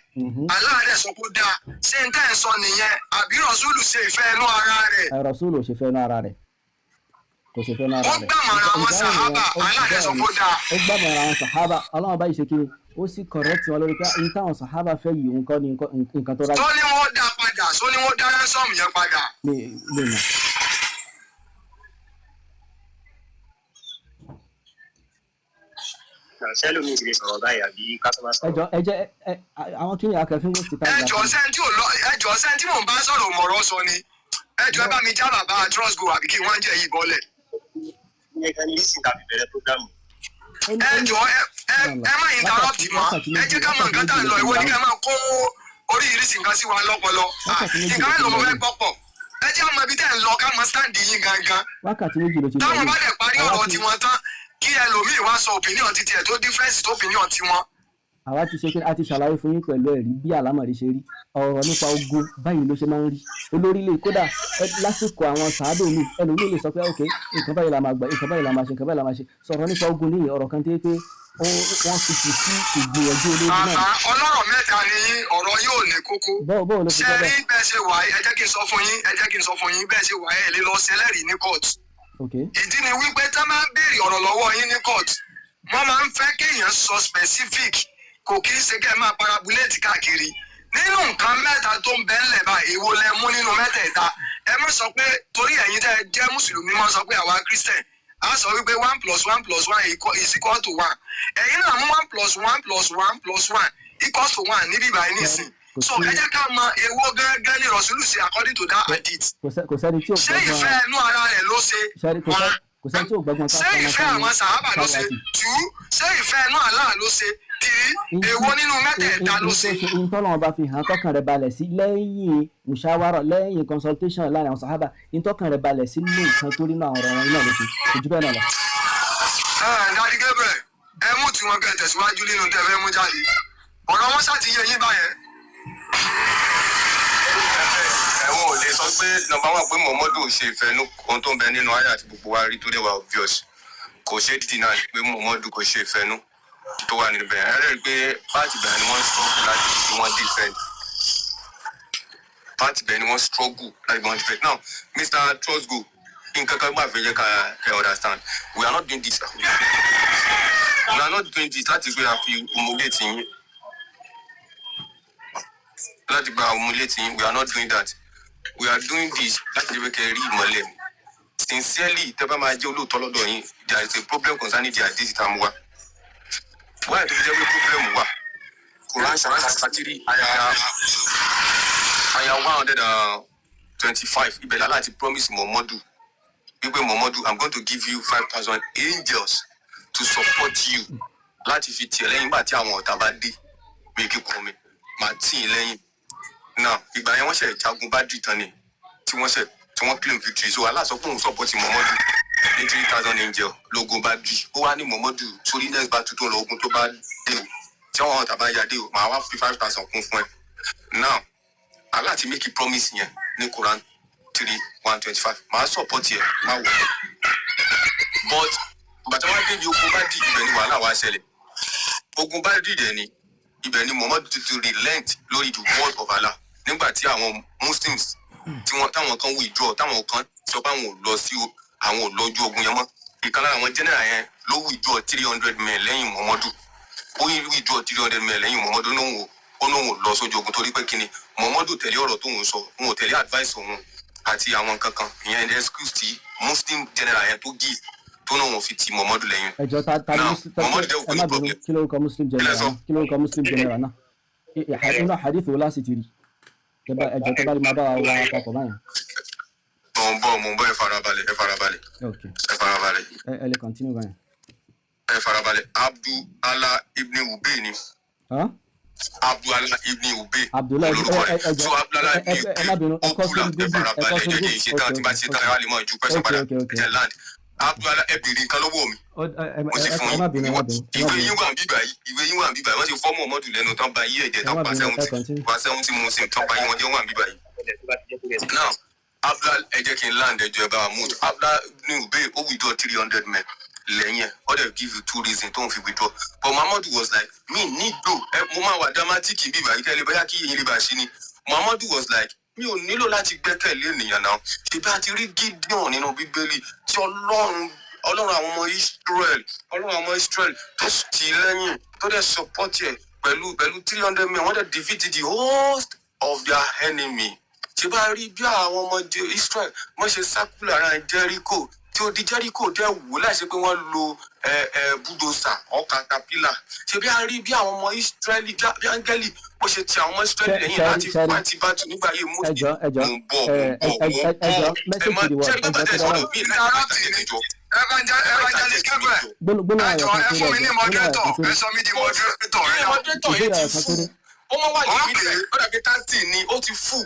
aláàdẹ̀ sọ pé dáa ṣé n tẹ́ ń sọ nìyẹn àbí Rọ̀ṣúlù ṣe ìfẹ́ inú ara rẹ̀. Rọ̀ṣúlù ò ṣe fẹ́ inú ara rẹ̀ kò ṣe fẹ́ inú ara rẹ̀. ó gbàmọ̀ràn àwọn sàhábà aláàdẹ̀ sọ pé dáa. ó gbàmọ̀ràn àwọn sàhábà ọlọ́run báyìí ṣe kiri ó sì correct wọn lórí pé n táwọn sàhábà fẹ́ yìí nǹkan ni nǹkan tó ráyè. tó ní wọ́n dá padà tó ní wọ́n dá ransom yẹn padà. lè mọ̀. sẹ́lómi ti lè sọ̀rọ̀ báyìí àbí kásánmá sọ̀rọ̀. ẹ àwọn kí ni akẹ́fín wọ́n ti ká ìgbà. ẹjọ́ sẹ́ńtì mò ń bá sọ̀rọ̀ mọ̀rọ̀ sọ ni ẹjọ́ ẹ bá mi já bàbá trust go àbí kí wọ́n jẹ́ yìí bọ́lẹ̀. ní ẹ̀ka ní lísìn tàbí bẹ̀rẹ̀ prógámù. ẹjọ́ ẹ má interrupt mọ́ ẹ jẹ́ ká mọ nǹkan tá à ń lọ ìwọ ni ká máa kó oríṣiríṣi nǹkan sí wa lọ́pọlọ nǹkan ló fẹ́ gbọ́pọ̀ ẹ jẹ́ àmọ́ ibi tẹ́ ń lọ ká mọ stand yín gangan. wákàtí méjì ló ti lọ. táwọn bá dẹ̀ parí ọ̀rọ̀ tiwọn tán kí ẹlòmíì wá sọ opinion ti tiẹ̀ tó difference tó opinion tiwọn. àwa ti ṣe pé a ti ṣàlàyé fún yín pẹ̀lú ẹ̀rí bí àlámọ̀rí ṣe rí ọ̀rọ̀ nípa ogun báyìí ló ṣe máa ń rí olórí lè kódà lásìkò àwọn sàádò mi ẹlòmíì lè sọ pé ok nǹkan báyìí la máa gbà nǹkan báyìí la máa ṣe nǹkan báyìí la máa ṣe sọ̀rọ̀ nípa ogun ní ọ̀rọ̀ kan tó yẹ pé wọ́n fi tì sí ìgbìyànjú olórí náà. bàbá ọlọ́rọ̀ mẹ́ta ni ọ̀rọ̀ yóò ní kókó. bọ́ọ̀ ló fi jẹ́ bẹ́ẹ̀. ṣe rí bẹ́ẹ̀ ṣe wà ẹ jẹ́ kí n sọ fún yín bẹ́ẹ̀ ṣe wà ẹ lè lọ ṣẹlẹ́rìí ní court. ìdí ni wípé tá máa ń béèrè ọ̀rọ̀ lọ́wọ́ yín ní court wọ́n máa ń fẹ́ kéèyàn sọ specific kò kí ń ṣe kẹ́ ẹ máa parabulate káàkiri nínú nǹkan mẹ́ta tó ń bẹ ńlẹ̀ báyìí èwo lẹ mú nínú mẹ́tẹ̀ẹ̀ta ẹ má sọ pé torí ẹ̀yin tẹ́ ẹ jẹ́ mùsùlùmí máa sọ pé àwa christian a sọ wípé 1 + 1 + 1 is equal to 1 ẹ̀yin náà mú 1 + 1 + 1 + 1 equals to 1 níbí báyìí nísìn so ẹ jẹ́ ká mọ èwo gángan ní Rọ̀ṣúlù ṣe according to that hadith ṣé ìfẹ́ ẹnu ara rẹ̀ ló ṣe one ṣé ìfẹ́ àwọn sàhábà ló ṣe 2 ṣé ìfẹ́ ẹnu Allah ló ṣe 3 èwo nínú mẹ́tẹ̀ẹ̀ta ló ṣe. ìtọ́lọ́wọ́n bá fi hàn tọkàn rẹ̀ balẹ̀ sí lẹ́yìn mushawarah lẹ́yìn consultation láàrin àwọn sàhábà ìtọ́kàn rẹ̀ balẹ̀ sí lóun kan tó rí náà ọ̀rọ̀ wọn iná ló ṣe ojú bẹ́ẹ̀ náà lọ. Daddy Gabriel ẹ mú tiwọn kẹ́ tẹ̀síwájú nínú tẹ́ fẹ́ mú jáde ọ̀rọ̀ wọn ṣáà ti yé yín báyẹn. ẹ̀wọ̀n ò lè sọ pé nọ́mbà wà pé Muhammadu ṣe ìfẹ́nu ohun tó ń bẹ nínú ayé àti gbogbo wa rí tó dé wa obvious kò ṣe dídì náà pé Muhammadu kò ṣe ìfẹ́nu tó wà níbẹ̀ ẹ rẹ̀ pé pàtì bẹ̀rẹ̀ ni wọ́n struggle láti fi wọ́n defend pàtì bẹ̀rẹ̀ ni wọ́n struggle láti fi wọ́n defend now Mr. Trustgo nǹkan kan gbà fẹ́ jẹ́ ká understand we are not doing this láti gbé àfi humiliate yín láti gba humiliate yín we are not doing that we are doing this láti jẹ́ kẹ́ rí ìmọ̀lẹ̀ sincerely tẹ́ bá máa jẹ́ olóòótọ́ lọ́dọ̀ yín there is a problem concerning the identity tá a mú wa wáyé tó fi jẹ́ pé problem wà Quran chapter 33 aya 120 25 ibẹ̀ láti promise Muhammadu wípé Muhammadu I'm going to give you 5,000 angels to support you láti fi tiẹ̀ lẹ́yìn nígbà tí àwọn ọ̀tá bá dé mi kíkọ́ mi màá tì í lẹ́yìn náà ìgbà yẹn wọ́n ṣe jagun Badri tán ni tí wọ́n claim victory so Allah sọ pé òun support Muhammadu ní 3,000 angel lógun Badri ó wá ní Muhammadu sórí next battle tó lọ ogun tó bá dé o tí àwọn ọ̀tá bá ya dé o màá wá fi 5,000 kún fún ẹ now Allah ti make a promise yẹn ní Quran 3:125 màá support yẹ má wọ̀ but bàtà wá dé ní ogun Badri ibẹ̀ ni wàhálà wá ṣẹlẹ̀ ogun Badri dẹ̀ ni ibẹ̀ ni Muhammadu ti relent lórí the word of Allah nígbà tí àwọn Muslims táwọn kan withdraw táwọn kan sọ pé àwọn ò lọ sí àwọn ò lọ́jú ogun yẹn mọ́ ìkan lára àwọn general yẹn ló withdraw 300 men lẹ́yìn Muhammadu ó withdraw 300 men lẹ́yìn Muhammadu ó lóun ò lọ sójú ogun torí pé kíni Muhammadu tẹ̀lé ọ̀rọ̀ tóun sọ òun ò tẹ̀lé advice òun àti àwọn kankan ìyẹn the excuse tí Muslim general yẹn tó give tó náà wọn fi ti Muhammadu lẹ́yìn. ẹjọ ta ẹ má bínú kí ló ń kọ Muslim general náà inú hadith wo láti ti rí ẹjọ tó bá rí máa bá wa papọ̀ báyìí. mo ń bọ̀ ẹ farabalẹ̀ ẹ lè continue báyìí. ẹ farabalẹ̀ Abdul Allah ibn Ubay ni. Abdul Allah ibn Ubay. Abdullah so Abdullah ibn Ubay farabalẹ̀ ṣe tán tí bá ṣe tán ẹ wá lè mọ ìjú pẹ́sẹ̀ padà ẹ̀ land. Abdullah ẹ bèrè nǹkan lọ́wọ́ mi mo sì fún ìwé yín wà bíbà yìí wọ́n ti fọ́ Muhammadu lẹ́nu tán ba yí ẹ̀jẹ̀ tán pa 70 Muslim tán ba yí wọn jẹ́ wà bíbà yìí. Now Abdullah ẹ jẹ́ kí n land ẹjọ́ ẹ bá wa mú Abdullah ní Ubay ó withdraw 300 men lẹ́yìn ẹ̀ ó dẹ̀ give you 2 reasons tó ń fi withdraw but Muhammadu was like me nílò mo máa wà dramatic bíbà yìí tẹ́lẹ̀ bóyá kí yìnyín lè bá ṣe ni Muhammadu was like mi ò nílò láti gbẹ́kẹ̀lé ènìyàn náà ṣe bá ti rí Gideon nínú Bíbélì tí Ọlọ́run àwọn ọmọ Israel tó tì í lẹ́yìn tó dẹ̀ support ẹ̀ pẹ̀lú 300 men wọ́n dẹ̀ defeat the host of their enemy ṣe bá rí bí àwọn ọmọ Israel wọ́n ṣe sákúlù ara Jericho tí ó di Jericho dẹ̀ wò láìsí pé wọ́n lo bulldozer or caterpillar ṣe bí a rí bí àwọn ọmọ Israeli bí áńgẹ́lì ó ṣe ti àwọn ọmọ Israeli lẹ́yìn láti fight battle nígbà yìí mú sí evangelist Gabriel ẹ fún mi ní moderator ẹ sọ mi di moderator ẹ moderator yìí ti fún ó máa wà limited ó dàbí 30 ni ó ti fún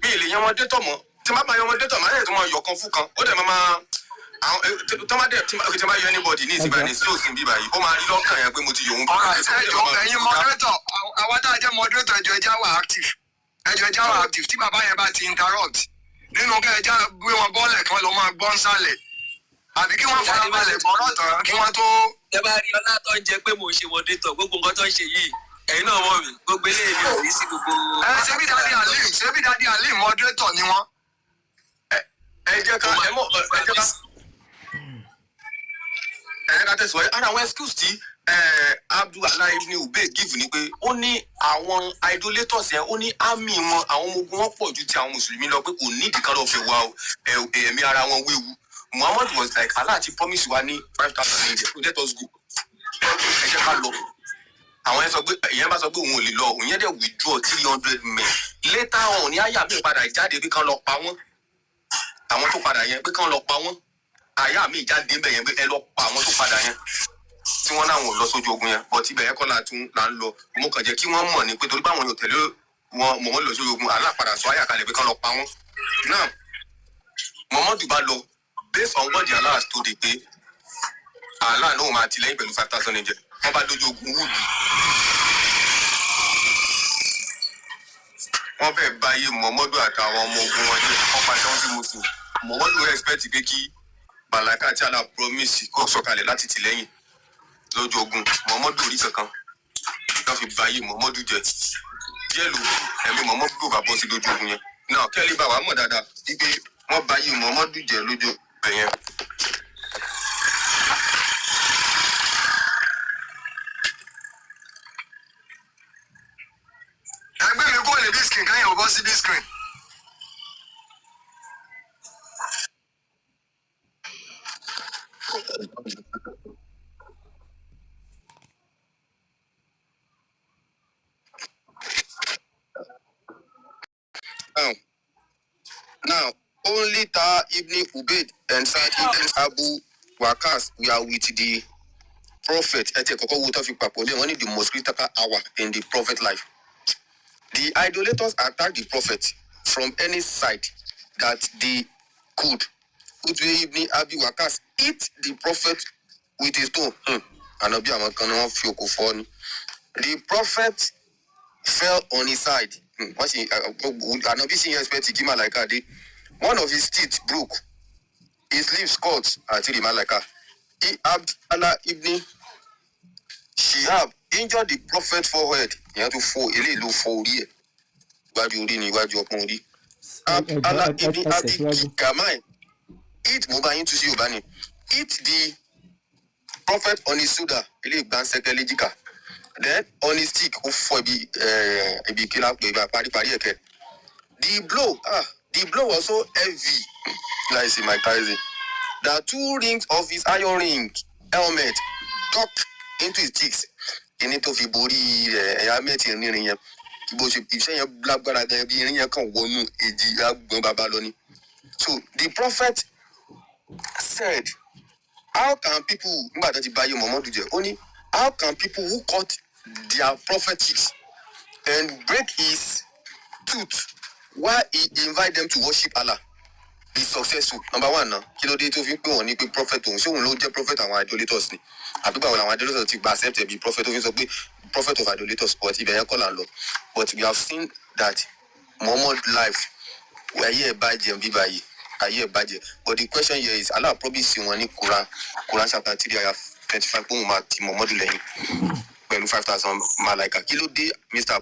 mi ì lè yan moderator mọ́ tí má bá yan moderator máa yẹ tó máa yọ kan fún kan ó dẹ̀ máa tọ́mádé tí máa yọ anybody ní ìsìnbà ní sí òsín bíbá yìí ó máa rí lọ́kàn yẹn pé mo ti yòówù. ẹ̀yin moderator àwọn tá a jẹ́ moderator ẹjọ́ ẹja wà active tí bàbá yẹn bá ti interrupt nínú kẹ́ ẹja gbé wọn bọ́ọ̀lẹ̀ kí wọ́n lọ máa gbọ́n sálẹ̀ àbí kí wọ́n farabalẹ̀ gbọ́rọ̀ tán kí wọ́n tó. ẹ bá rí ọlá tó ń jẹ pé mò ń ṣe moderator gbogbo nǹkan tó ń ṣe yìí ẹ̀yin náà mọ̀ mí gbogbo eléyìí mi ò rí sí gbogbo. ṣebí dadi Alim moderator ni wọ́n. ẹ jẹ́ ká tẹ̀síwájú ara àwọn excuse tí Abdul Allah ibn Ubay give ni pé ó ní àwọn idolators yẹn ó ní army wọn àwọn ọmọ ogun wọn pọ̀ ju ti àwọn mùsùlùmí lọ pé kò ní ìdíkan lọ́ọ́ fẹ́ wá ẹ̀mí ara wọn wéwu Muhammad was like Allah ti promise wa ní 5,000 naira so let us go ẹ jẹ́ ká lọ àwọn yẹn sọ pé ìyẹn bá sọ pé òun ò lè lọ òun yẹn dẹ̀ withdraw 300 men later on ní àyà mi padà jáde pé kán lọ pa wọ́n àwọn tó padà yẹn pé kán lọ pa wọ́n àyà mi jáde bẹ̀ yẹn pé ẹ lọ pa àwọn tó padà yẹn tí wọ́n náà wọ́n lọ sójú ogun yẹn but ibẹ̀ yẹn kọ́ là ń lọ mo kàn jẹ́ kí wọ́n mọ̀ ní pé torí báwọn yóò tẹ̀lé wọn mọ̀ wọ́n lọ sójú ogun alápadà sọ àyà kalẹ̀ pé kán lọ pa wọ́n náà Muhammadu bá lọ based on what the Allah has told pé Allah náà máa ti lẹ́yìn pẹ̀lú 5,000 naira wọ́n bá dojú ogun wúdù wọ́n fẹ́ báyé Muhammadu àtàwọn ọmọ ogun wọn jẹ́ wọ́n pa 70 Muslim Muhammadu expect pé kí Bàlákà tí Allah promise kó sọ̀kalẹ̀ láti tì lẹ́yìn lójú ogun Muhammadu rí kankan wọ́n fi báyé Muhammadu jẹ́ díẹ̀ ló ẹ̀mí Muhammadu bá bọ́ sí lójú ogun yẹn náà kẹ́lí bá wà mọ̀ dáadáa wípé wọ́n báyé Muhammadu jẹ́ lójú ẹ̀yẹn. ẹgbẹ́ mi kò lè bí screen káyọ̀ ò bọ́ sí bí screen. Now, only Ta Ibn Ubaid and Sa'id ibn Abu Waqqas were with the prophet. One of the most critical hour in the prophet life. The idolaters attacked the prophet from any side that they could. Utbe Ibn Abi Waqqas hit the prophet with a stone. The prophet fell on his side. One of his teeth broke. His lips cut until the Malaka. Abd Allah Ibn Shihab injured the prophet's forehead. He had to fall a little for here. Abd Allah Ibn Abi Kamai hit Mobile to see Ubani. Hit the prophet on his shoulder. Then on his stick, the blow was so heavy. Like in my cousin. The 2 rings of his iron ring helmet tuck into his cheeks. In it of body, helmet in near him. So the prophet said, how can people who cut their prophet cheeks and break his tooth while he invite them to worship Allah be successful? Number one, now, kilo day to people on the prophet so we know the prophet and idolaters. Idolaters to accept to be prophet of idolaters, but we have seen that Muhammad's life we are here by them, but the question here is Allah promised you one Quran chapter 3 ayah 25 Muhammad 5,000 malaika. Kilo day Mr.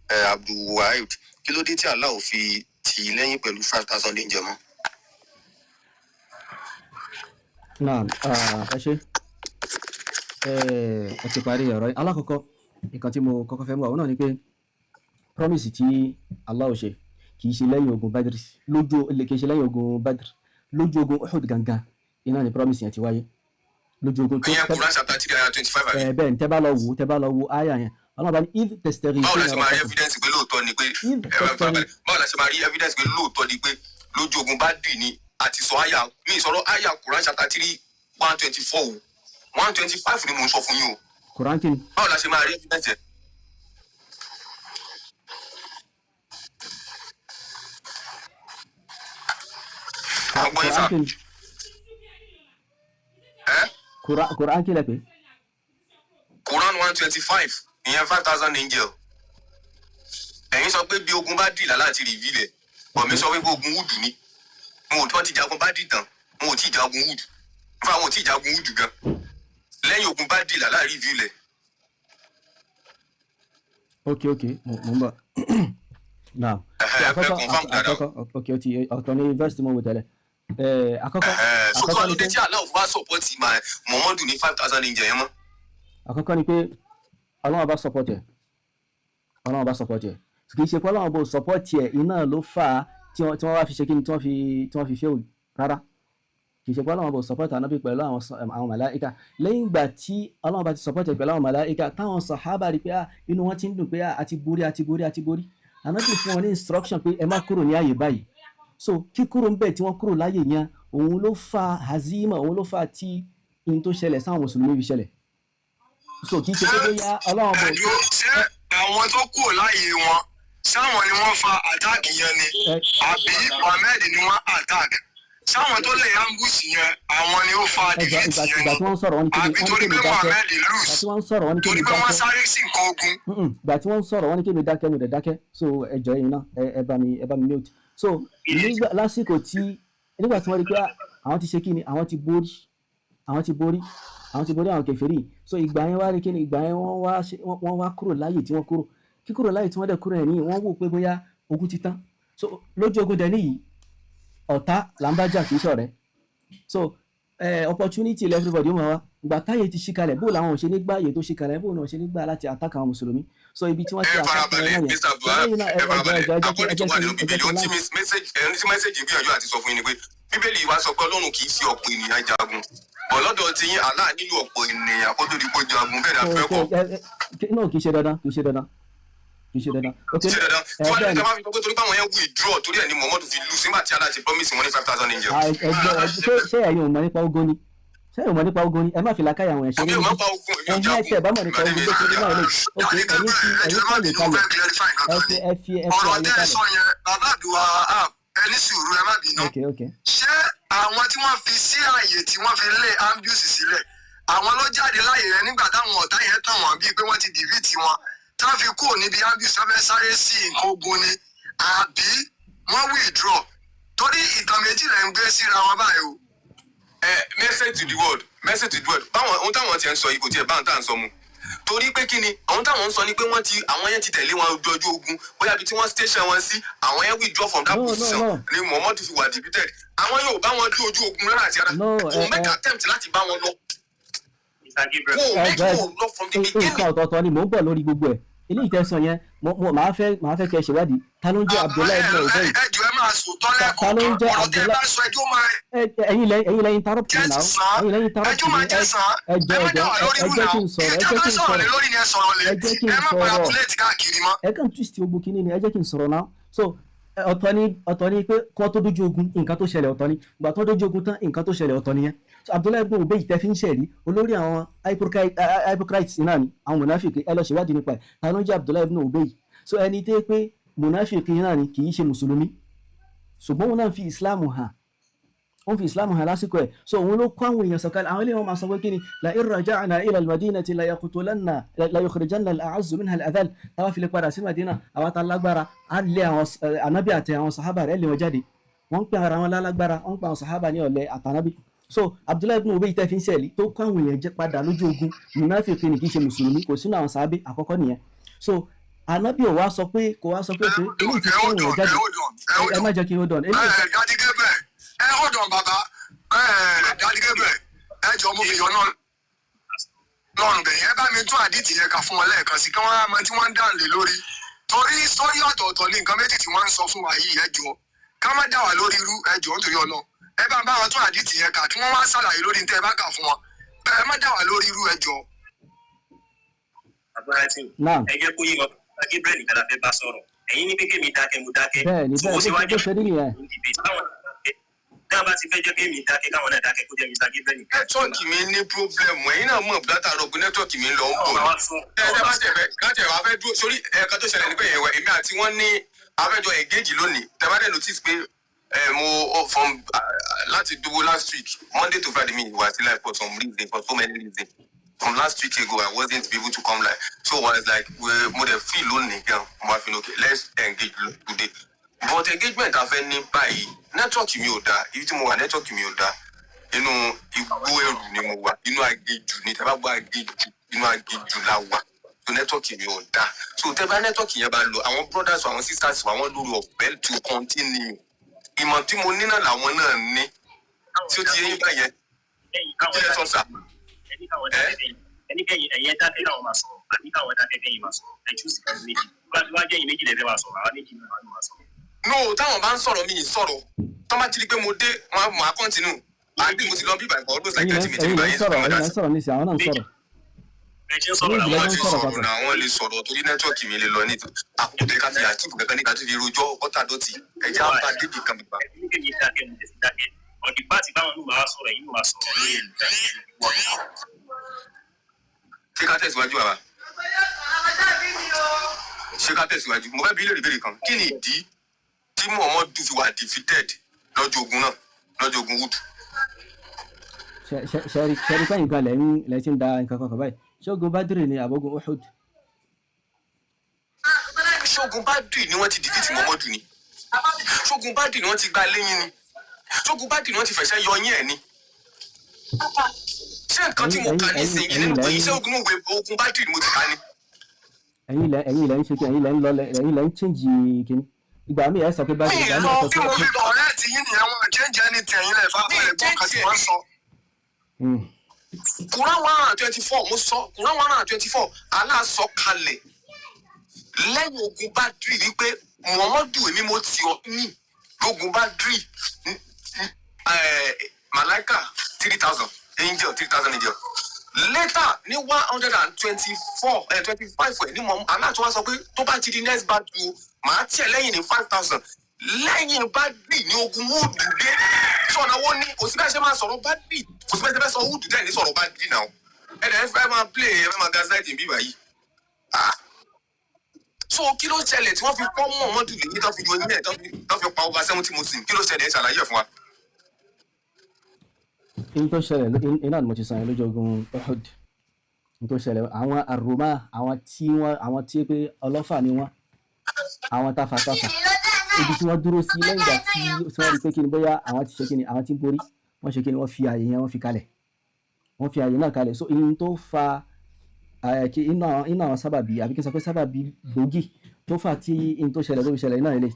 Abdul Wahid. Kilo day ti Allah fi ti lẹ́yìn pẹ̀lú 5,000 angel mo. Naam, ẹ ti parí ọ̀rọ̀ alákọ̀ọ́kọ́ nǹkan tí mo kọ́kọ́ fẹ́ mú àwọn náà ni pé promise tí Allah ṣe kì í ṣe lẹ́yìn ogun Badr kì í ṣe lẹ́yìn ogun Badr lójú ogun Uhud gangan iná ni promise yẹn ti wáyé lójú ogun tó Quran chapter 3 ayah 25 àbí. bẹ́ẹ̀ ni tẹ́ bá lọ wo aya yẹn Allah bá ní if testary. báwo la ṣe máa rí evidence pé lóòótọ́ ni pé báwo la ṣe máa rí evidence pé lóòótọ́ ni pé lójú ogun Badr ni àti sọ aya mi ìsọ̀rọ̀ aya Quran chapter 3 124 125 ni mo ń sọ fún yín o. Quran kí ni. báwo la ṣe máa rí evidence yẹn. Quran kí lẹ pé. Quran 125 ìyẹn 5,000 angel. Ẹ̀yin sọ pé bí ogun bá dì láti reveal ẹ̀ bọ̀mí sọ pé ogun wood ni mo ò tí wọ́n ti jagun bá dì tán mo ò tí jagun wood fún àwọn ò tí jagun wood gan lẹ́yìn ogun bá dì láti reveal ẹ̀. ok mo ń bọ̀ now àkọ́kọ́ ok o ti ọ̀tọ̀ ní verse tí mo wò tẹ́lẹ̀ àkọ́kọ́ ni pé tí Allah bá support Muhammadu ní 5,000 angel yẹn mọ́. àkọ́kọ́ ni pé Ọlọ́run bá support ẹ̀ kì í ṣe pé Ọlọ́run bó support ẹ̀ iná ló fà á tí wọ́n wá fi ṣe kí ni tí wọ́n fi fail rárá kì í ṣe pé Ọlọ́run bó support ànábì pẹ̀lú àwọn màláíkà lẹ́yìn ìgbà tí Ọlọ́run bá ti support ẹ̀ pẹ̀lú àwọn màláíkà táwọn sàhábà rí pé inú wọn ti ń dùn pé àti borí ànábì fún wọn ní instruction pé ẹ má kúrò ní ààyè báyìí so kíkúrò ń bẹ̀ tí wọ́n kúrò láàyè yẹn òun ló fa hazima òun ló fa tí in tó ṣẹlẹ̀ sáwọn mùsùlùmí fi ṣẹlẹ̀ so kì í ṣe pé bóyá Ọlọ́run bọ̀. ṣé àwọn tó kúrò láàyè wọn sáwọn ni wọ́n fa attack yẹn ni àbí Mohammed ni wọ́n attack sáwọn tó lè ambush yẹn àwọn ni ó fa defeat yẹn ni àbí torí pé Mohammed lose torí pé wọ́n sáré sí nǹkan ogun. ìgbà tí wọ́n ń sọ̀rọ̀ wọ́n ní kí mi dákẹ́ mo dẹ̀ dákẹ́ so ẹjọ́ yìí náà ẹ bá mi mute so lásìkò tí nígbà tí wọ́n rí pé àwọn ti ṣe kí ni àwọn ti borí àwọn kèfèrí so ìgbà yẹn wá rí kí ni ìgbà yẹn wọ́n wá kúrò láyè tí wọ́n kúrò kíkúrò láyè tí wọ́n dẹ̀ kúrò ẹ̀ ní wọ́n wò pé bóyá ogun ti tán so lójú ogun dẹ̀ níyì ọ̀tá là ń bá jà kìí ṣọ̀rẹ́ so opportunity ilẹ̀ everybody ó máa wá ìgbà táyè ti ṣí kalẹ̀ bó làwọn ò ṣe ní gbá àyè tó ṣí kalẹ̀ bó náà ṣe ní gbá láti attack àwọn mùsùlùmí so ibi tí wọ́n ti attack àwọn ẹ̀yàn Bíbélì wa sọ pé Ọlọ́run kì í fi ọ̀pọ̀ ènìyàn jagun bọ̀ lọ́dọ̀ tí yín Allah nílò ọ̀pọ̀ ènìyàn kó tó di kó jagun bẹ́ẹ̀ ni a fẹ́ kọ́. náà kì í ṣe dandan kì í ṣe dandan. ok ṣe dandan tí wọ́n ní tẹ́wọ́n fi gbogbo torí báwọn yẹn withdraw torí ẹ̀ ní Muhammadu fi lose nígbà tí Allah ti promise wọn ní 5,000 angel. ṣé ẹ̀yin ò mọ̀ nípa ogun ni ṣé ẹ̀yin ò mọ̀ nípa ogun ni ẹ má fi làákàyà àwọn ẹ̀ṣẹ́ nínú ẹ̀yin ẹ̀ṣẹ̀ bá mọ̀ nípa ogun tó ṣe ní náà lè ok ẹ̀yin kàlẹ̀ kalẹ̀ ẹ fi ọ̀rọ̀ tẹ́ ẹ kalẹ̀. sọ yẹn bàbá àdúrà ẹni sùúrù ẹ má bínú. ṣé àwọn tí wọ́n fi sí ààyè tí wọ́n fi lé ambush sílẹ̀ àwọn ló jáde láàyè yẹn nígbà táwọn ọ̀tá yẹn tàn wọ́n bíi pé wọ́n ti dìbìtì wọn tá fi kúrò níbi ambush tó fẹ́ sáré sí nǹkan ogun ni àbí wọ́n withdraw torí ìtàn méjì rẹ̀ ń gbé síra wọn báyìí o. Message to the world báwọn ohun táwọn ti ń sọ yìí kò tiẹ̀ báwọn tá à ń sọ mu torí pé kí ni àwọn táwọn ń sọ ni pé àwọn yẹn ti tẹ̀lé wọn ojú ogun bóyá ibi tí wọ́n station wọn sí àwọn yẹn withdraw from that position ni Muhammadu fi wà defeated àwọn yóò bá wọn dé ojú ogun rárá àti ara kò make attempt láti bá wọn lọ kò make wọn lọ from the beginning. nǹkan ọ̀tọ̀ọ̀tọ̀ ni mò ń bọ̀ lórí gbogbo ẹ̀ eléyìí tẹ̀sán yẹn màá fẹ́ kẹ́ ẹ ṣèwádìí ta ló ń jẹ́ Abdullahi ibn Ubay. ẹjọ ẹ máa sọ tọ́lẹ̀ ta ló ń jẹ́ ọ̀rọ̀ tẹ́ ẹ bá sọ ẹjọ́ máa ẹ̀yin lẹ́yìn tarọ́pù mi náà ẹ̀yin lẹ́yìn tarọ́pù ẹjọ́ mi máa jẹ́ sàn ẹ má dá wà lórí ẹ jẹ́ kí n sọ̀rọ̀ ìjọ bá sọ̀rọ̀ lé lórí ni ẹ sọ̀rọ̀ lé ẹ má padà búlẹ̀tì káàkiri mọ́. ẹ kàn twist gbogbo kínní ni ẹ jẹ́ kí n sọ̀rọ̀ náà so ọ̀tọ̀ ni pé kó tó dójú ogun nǹkan tó ṣẹlẹ̀ ọ̀tọ̀ ni gbà tó dójú ogun tán nǹkan tó ṣẹlẹ̀ ọ̀tọ̀ nìyẹn so Abdullahi ibn Ubay tẹ́ fi ń ṣẹ̀rí olórí àwọn hypocrites náà ni àwọn mùnáfíkì ẹ lọ ṣèwádìí nípa ẹ̀ ta ló ń jẹ́ Abdullahi ibn Ubay so ẹni tẹ́ pé mùnáfíkì náà ni kì í ṣe mùsùlùmí ṣùgbọ́n wọn náà fi ìsìláàmù hàn wọ́n fi ìsìláàmù hàn lásìkò ẹ̀ so òun ló kọ́ àwọn èèyàn sọ̀kalẹ̀ àwọn eléyìí wọ́n máa sọ pé kí ni la in raja'na ila al-madinati la yukhrijanna al-a'azzu minha al-adhall táwa fi lè padà sí Madina àwọn tá lágbára á lé àwọn ànábì àti àwọn sàhábà rẹ̀ lé wọn jáde wọ́n ń pè ara wọn lálágbára wọ́n ń pè àwọn sàhábà ní ọ̀lẹ àtànábì so Abdullahi ibn Ubay tẹ́ fi ń ṣẹ̀lí tó kọ́ àwọn èèyàn jẹ́ padà lójú ogun mùnáfíkì ni kì í ṣe mùsùlùmí kò sínú àwọn sàhábà àkọ́kọ́ nìyẹn so anabi ò wá sọ pé eléyìí ti kọ́ àwọn jáde ẹ má jẹ́ kí n hold on. Daddy Gabriel hold on bàbá Daddy Gabriel ẹ jọ mo fi yọ náà lọ́rùn bẹ̀yẹn ẹ bá mi tún àdìtì yẹn kà fún wọn lẹ́ẹ̀kan sí kí wọ́n á mọ tí wọ́n ń dàn lé lórí torí sórí ọ̀tọ̀ọ̀tọ̀ ní nǹkan méjì tí wọ́n ń sọ fún wa yìí ẹ jọ ká má dà wá lórí irú ẹ jọ nítorí ọ̀nà ẹ bá bá wọn tún àdìtì yẹn kà kí wọ́n wá ṣàlàyé lórí ní tẹ́ ẹ bá kà fún wọn ẹ má dà wá lórí irú ẹ jọ. ẹ jẹ́ kó yé wọn Gabriel nìkan la fẹ́ bá sọ̀rọ̀ ẹ̀yin ní kékeré mi dákẹ́ mo dákẹ́ bẹ́ẹ̀ni bó ṣe rí nìyẹn. káwọn bá ti fẹ́ jẹ́ kémi dákẹ́ káwọn náà dákẹ́ kó jẹ́ Mr. Gabriel nìkan. nẹ́tíwọ́ọ̀kì mi ní pírọ́blẹ̀mù ẹ̀yin náà mọ̀ látàárọ̀ pé nẹ́tíwọ́ọ̀kì mi ń lọ ń bọ̀ láti ẹ̀wà fẹ́ dúró sórí ẹ̀ka tó ṣẹlẹ̀ nípa ẹ̀wẹ̀ èmi àti wọ́n ní afẹ́jọ engage lónìí tẹ̀bádẹ́ notice pé mo from láti dúró last week Monday to Friday mi wà sí live for some reason for so many reasons. From last week ago, I wasn't able to come live. So I was like, we're more than feel lonely again. Okay, let's engage today. But engagement I've any by network me oda. If you want network me oda, you know, you go ni mo wa. You know I get you. Ni teba ba get you. You know I get you la wa. So network me oda. So teba network yẹn ba lo. Àwọn brothers, àwọn sisters, àwọn lórí ọ̀fẹ́ to continue. Ìmọ̀ tí mo ní náà làwọn náà ní. Tí ó ti yé yín báyẹn. Kí lẹ sọ sá? ẹnikẹ́yìn ẹ̀yẹ dákẹ́ káwọn máa sọ̀rọ̀ àbí káwọn dákẹ́ kẹ́yìn máa sọ̀rọ̀ ẹ̀ jùsì kan méjì bá ti wá jẹ́ yìí méjì lẹ́fẹ̀ẹ́ máa sọ̀rọ̀ àwọn méjì náà máa sọ̀rọ̀. no táwọn bá ń sọ̀rọ̀ mi yìí sọ̀rọ̀ tó bá ti di pé mo dé wọn máa kọ́ntínú àbí mo ti lọ bí ìbàdàn ọdún like 30 minutes nígbà yẹn sọ̀rọ̀ ní sí àwọn náà ń sọ̀rọ̀. àwọn ti sọ̀rọ̀ náà àwọn lè sọ̀rọ̀ torí nẹ́tíwọ̀kì mi lè lọ ní àkókò tẹ ká fi àtìkù kankan nígbà tó fi rojọ́ bọ́tà dọ́tì ẹ̀jẹ̀ àbá débi kan gbà. ṣé ká tẹ̀síwájú àbá? ṣé ká tẹ̀síwájú? mo fẹ́ bi léèrè ìbéèrè kan kí ni ìdí tí Muhammadu fi wà defeated lọ́jọ́ ogun náà lọ́jọ́ ogun Wood? ṣẹ́rí pẹ́yìn kan lẹ́yìn tí ń da nǹkan kan báyìí ṣógun Badri ni àbógun Uhud. ṣógun Badri ni wọ́n ti defeat Muhammadu ni ṣógun Badri ni wọ́n ti gba lẹ́yìn ni ṣógun Badri ni wọ́n ti fẹ̀sẹ̀ yọ yín ẹ̀ ni. ṣé nǹkan tí mo kà nísìnyí nínú pé iṣẹ́ ogun Badri ni mo ti kà ní. ẹ̀yin lẹ ń ṣe kí ẹ̀yin lẹ ń change kìíní ìgbà mi ẹ sọ pé Badri ìgbà mi ẹ sọ pé. mi lọ ọ̀rẹ́ tí yín nìyẹn wọn change anything yín lẹ fáfẹ́ ẹ̀gbọ́n kan tí wọ́n sọ. Quran 124 mo sọ Quran 124 Allah sọ kalẹ̀ lẹ́yìn ogun Badri wípé Muhammadu èmi mo tì ọ́ ní lógun Badri malaika 3000 angel later ní 125 ní mọ̀ aláàtọ̀ wá sọ pé tó bá ti di next battle màá tiẹ̀ lẹ́yìn ní 5,000 lẹ́yìn Badri ní ogun Wúdù dé sọ̀nà wo ni kò sí bẹ́ẹ̀ ṣe máa sọ̀rọ̀ Badri kò sí bẹ́ẹ̀ ṣe sọ Wúdù dẹ́ ní sọ̀rọ̀ Badri náà ẹ̀dẹ̀ fẹ́ máa play ẹ̀ fẹ́ máa gaslight bí báyìí. So kí ló ṣẹlẹ̀ tí wọ́n fi pọ́ mọ́ ọmọdé lèyí tó fi ju onílẹ̀ tó fi pa over 70 muslim kí ló ṣẹlẹ̀ ẹ̀ ṣàlàyé ẹ̀ fún wa. in tó ṣẹlẹ̀ iná ni mo ti sàn yẹn lójú ogun Uhud in tó ṣẹlẹ̀ àwọn àrùmá àwọn tí pé ọlọ́fà ni wọ́n àwọn tafàtafà ibi tí wọ́n dúró sí lẹ́yìn ìgbà tí wọ́n rí pé kí ni bóyá àwọn ti ṣe kí ni àwọn tí ń borí wọ́n ṣe kí ni wọ́n fi àyè yẹn wọ́n fi àyè náà kalẹ̀ so in tó fa iná àwọn sábàbí àbí kí n sọ pé sábàbí gbòógì tó fà tí in tó ṣẹlẹ̀ ló fi ṣẹlẹ̀ náà ilé.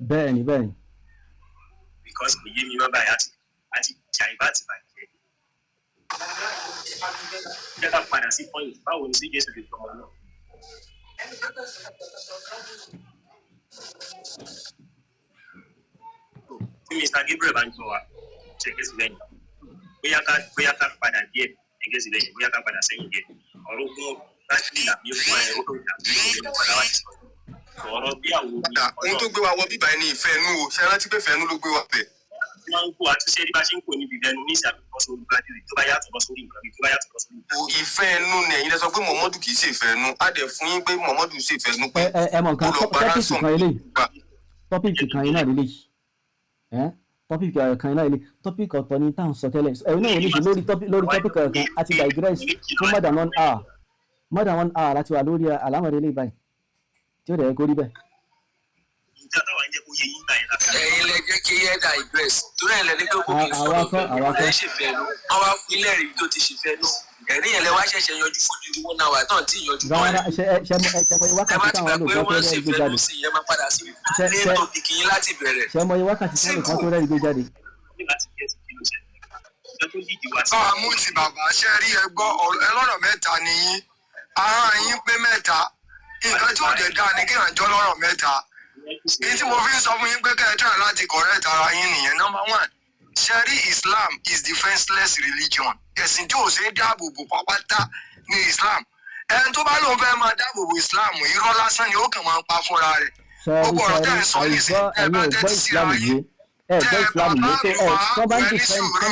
bẹ́ẹ̀ni. because kò yé mi má báyà àti jà ìbá ti bàjẹ́. jẹ́ ká padà sí point báwo ni sí Jésù lè tọmọ náà. tí Mr. Gabriel bá ń gbọ́ wa ṣe Jésù lẹ́yìn bóyá ká padà díẹ̀ Jésù lẹ́yìn bóyá ká padà sẹ́yìn díẹ̀ ọ̀rọ̀ ogun láti ní àbí òkú ẹ̀ ó lòdì àbí òkú padà wá sí ọ̀rọ̀ bí àwọn ohun tó gbé wa wọ bíbá ẹni ìfẹ́ inú o ṣe rántí pé ìfẹ́ inú ló gbé wa bẹ̀. wọ́n ń kó àtúnṣe bí bá ṣe ń kó níbi ìfẹ́nu ní ìṣàkóso bọ́ sórí gbájú tó bá yàtọ̀ bọ́ sórí nǹkan bí tó bá yàtọ̀ bọ́ sórí nǹkan. ìfẹ́ inú ni ẹ̀yin lẹ sọ pé Muhammadu kì í ṣe ìfẹ́ inú á dẹ̀ fún yín pé Muhammadu ṣe ìfẹ́ inú pé ẹ mọ̀ nǹkan tọ́pìkì kan iná lílé tọ́pìkì kan iná lílé tọ́pìkì ọ̀tọ̀ ni táwọn sọ tẹ́lẹ̀ ẹ̀yin náà wò ní ṣe lórí tọ́pìkì kan àti digress fún more than 1 hour láti wà lórí àlámọ̀rẹ́ ilé ìbáyìí tí ó dẹ̀ kó rí bẹ́ẹ̀. ẹ̀yin lẹ jẹ́ kí yẹ digress torí ẹ̀ lẹ́ni pé kò kì í sọ̀rọ̀ fẹ́ ẹ̀ ṣe fẹ́ lọ wọ́n wá fún ilé ẹ̀rí tó ti ṣe fẹ́ lọ ẹ̀rí yẹn lẹ wá ṣẹ̀ṣẹ̀ yanjú fojú ìwọ náà wà tán tí ìyanjú bọ́ ẹ̀ ẹ má ti gbà pé wọ́n ṣe fẹ́ lọ sí ìyẹn máa padà sí ní tòpìkì yín láti bẹ̀rẹ̀. ṣe mọ iye wákàtí tí nìkan tó rẹ́rìí gbé jáde. mú ti bàbá ṣe rí ẹgbọ́ ẹlọ́rọ̀ mẹ́ta nìyí ara yín pé mẹ́ta nǹkan tí ò dé dáa ni kí àjọ lọ́rọ̀ mẹ́ta èyí tí mo fi ń sọ fún yín pé kẹ́ẹ̀tọ́ láti correct ara yín nìyẹn. Number 1, ṣẹ́rí Islam is defenseless religion. Ẹ̀sìn tí ò ṣe é dáàbò bò pàpátá ní Islam. ẹni tó bá lóun fẹ́ máa dáàbò bò Islam irọ́ lásán ni ó kàn máa ń pa fúnra rẹ̀. gbogbo ọ̀rọ̀ tẹ́ ẹ̀ sọ nísìn ẹ bá tẹ́tí síra yín tẹ́ ẹ bá bá mi wá ẹni sùúrù tí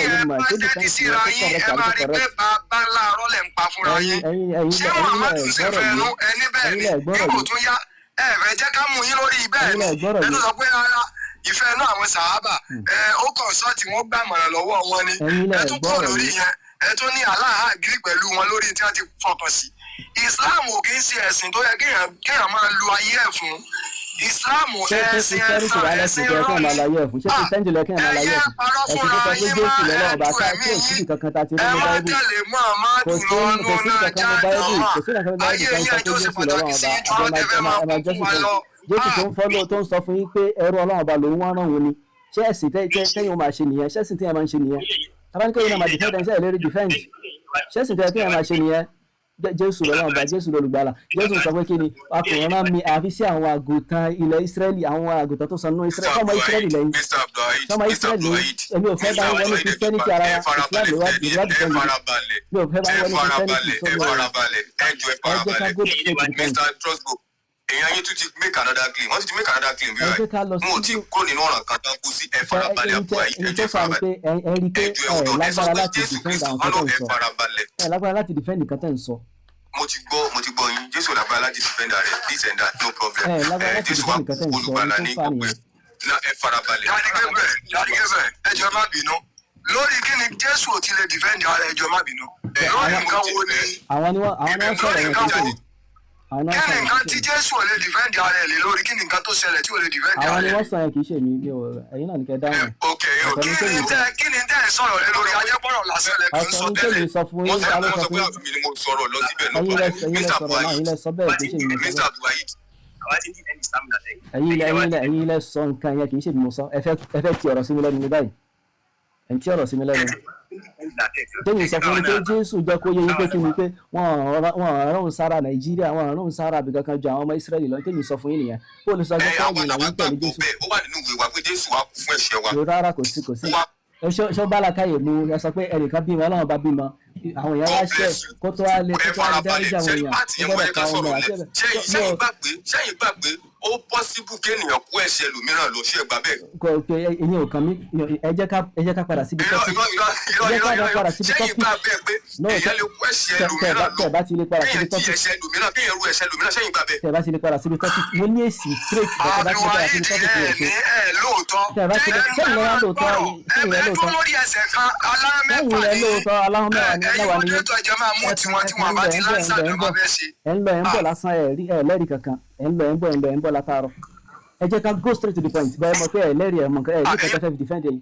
ẹ bá tẹ́tí síra yín ẹ máa rí pé bàbá ńlá arọ́ lẹ̀ ń pa fúnra yín. ṣé Muhammadu ṣe fẹ́ nu ẹni bẹ́ẹ̀ ni nígbò tó yá ẹ fẹ́ jẹ́ ká mú yín lórí bẹ́ẹ̀ ni ẹnu sọ pé ara ìfẹ́ náà àwọn sàhábà ó kàn sọ tí wọ́n gbàmọ̀ràn lọ́wọ́ wọn ni ẹ tún kúrò lórí yẹn ẹ tún ní aláhà gírí pẹ̀lú wọn lórí tí wọ́n ti fọkàn sí. Islam ò kì í ṣe ẹ̀sìn tó yẹ kéèyàn máa lu ayé ẹ̀ fún. Islam ẹ̀sìn ẹ̀sán ẹ̀sìn rọ́ọ̀nì ẹ̀yẹ parọ́ fúnra yín máa ẹ̀dùn ẹ̀mí yín ẹ máa tẹ̀lé Muhammadu lọ́nu náà jáde náà ayé yín ẹjọ́ ṣe pàtàkì sí ìjọba tẹ̀fẹ́ máa kún fún wa lọ. Jésù tó ń fọ́lọ́ tó ń sọ fún yín pé ẹrú Ọlọ́run ọba lòun wọ́n rán wọn ni ṣé ẹ̀sìn tẹ́yìn máa ṣe nìyẹn ṣé ẹ̀sìn tẹ́yìn máa ń ṣe nìyẹn abánikẹ́yìn náà máa defend ẹ̀ ṣe ìlérí defend ṣé ẹ̀sìn tẹ́yìn máa ṣe nìyẹn Jésù lọ́wọ́ ọba Jésù lọ́lùgbàlà Jésù sọ pé kí ni akùnrin náà mi àfi sí àwọn àgùntàn ilẹ̀ Ísírẹ́lì àwọn àgùntàn tó sọnù Ísírẹ́lì ọmọ Ísírẹ́lì lẹ́yìn ọmọ Ísírẹ́lì èmi ò fẹ́ bá wọn ní Christianity ara Islam lè wá defend mi ò fẹ́ bá wọn ní Christianity sọ́dọ̀ èèyàn yín tún ti make another claim wọ́n ti make another claim bí wáyé mo ti kó nínú ọ̀ràn kan tán kú sí ẹ farabalẹ̀ àpò àyè ẹjọ́ farabalẹ̀ ẹjọ́ ọ̀dọ́ ẹ sọ pé Jésù Kristu ọlọ́ ẹ farabalẹ̀. ẹ lágbára láti defend nǹkan tẹ́ ń sọ. mo ti gbọ́ yín Jésù lágbára láti defend rẹ̀ this and that no problem Jésù wa olùgbàlà ní gbogbo ẹ farabalẹ̀. yàrá ẹjọ́ má bínú lórí kí ni Jésù ò ti lè defend ara ẹjọ́ má bínú lórí nǹkan wo ni àwọn ni wọ́n sọ̀rọ̀ yẹn tó kù kí ni nǹkan tí Jésù ò lè defend ara ẹ̀ lé lórí kí ni nǹkan tó ṣẹlẹ̀ tí ò lè defend ara ẹ̀. àwọn ni wọ́n sọ yẹn kì í ṣe mi bí o ẹ̀yin náà ní kẹ́ dáhùn. kí ni tẹ́ ẹ̀ sọ̀rọ̀ lé lórí ajẹ́pọ̀rọ̀ lásán lẹ̀ kì í sọ tẹ́lẹ̀. ọ̀sán ní sọ fún yín alẹ́ sọ fún yín. mo sọ̀rọ̀ lọ síbẹ̀ lọ ẹ̀yin lẹ sọ̀rọ̀ náà ẹ̀yin lẹ sọ bẹ́ẹ̀ kì í ṣe mi mo sọ bẹ́ẹ̀. ẹ̀yin lẹ sọ nǹkan yẹn kì í ṣe mi mo sọ ẹ fẹ́ ti ọ̀rọ̀ sí mi lẹ́nu ní báyìí. ẹ̀ ń tí ọ̀rọ̀ sí mi lẹ́nu tẹ́yìn sọ fún mi pé Jésù jẹ́ kó yé yín pé kí ni pé wọ́n rán sára Nàìjíríà wọ́n rán sára àbí kankan ju àwọn ọmọ Ísírẹ́lì lọ tẹ́yìn sọ fún yín nìyẹn bó lè sọ pé káyọ̀ làwọn ń tẹ̀lé Jésù. ó wà nínú ìwé wa pé Jésù wá kú fún ẹ̀ṣẹ̀ wa. rárá kò sí ṣé bá làkàyè mu ẹ sọ pé ẹnìkan bímọ Ọlọ́run bá bímọ àwọn èèyàn wá ṣe kó tó wá lé dáríjà àwọn èèyàn ó gbọ́dọ̀ pa ọmọ àti sẹ́yìn gbà pé ó pọ́sibú kéèyàn kú ẹ̀ṣẹ̀ lòmíràn lọ ṣe gbà bẹ́ẹ̀. kò ìyẹn ò kàn mí ẹ jẹ́ ká padà síbi tọ́pì sẹ́yìn gbà bẹ́ẹ̀ pé èèyàn lè kú ẹ̀ṣẹ̀ lòmíràn lọ kéèyàn jí ẹ̀ṣẹ̀ lòmíràn kéèyàn rú ẹ̀ṣẹ̀ lòmíràn sẹ́yìn gbà bẹ́ẹ̀. tẹ̀ bá ti lè padà síbi tọ́pì mo ní èsì straight tẹ̀ bá ti lè padà síbi tọ́pì tó yẹ ṣe. tẹ̀ bá ti lè sẹ́yìn lọ́wọ́ lóòótọ́ aláwọ̀ mẹ́wàá ni ẹ̀ ń bọ̀ lásán ẹ̀ lẹ́rìí kankan ẹ̀ ń bọ̀ látàárọ̀ ẹ jẹ́ ká go straight to the point báyìí mọ̀ pé ẹ̀ lẹ́rìí ẹ̀ mọ̀ ẹ̀ ní kẹ̀kẹ́ fẹ́ fi defend ẹ̀yìn.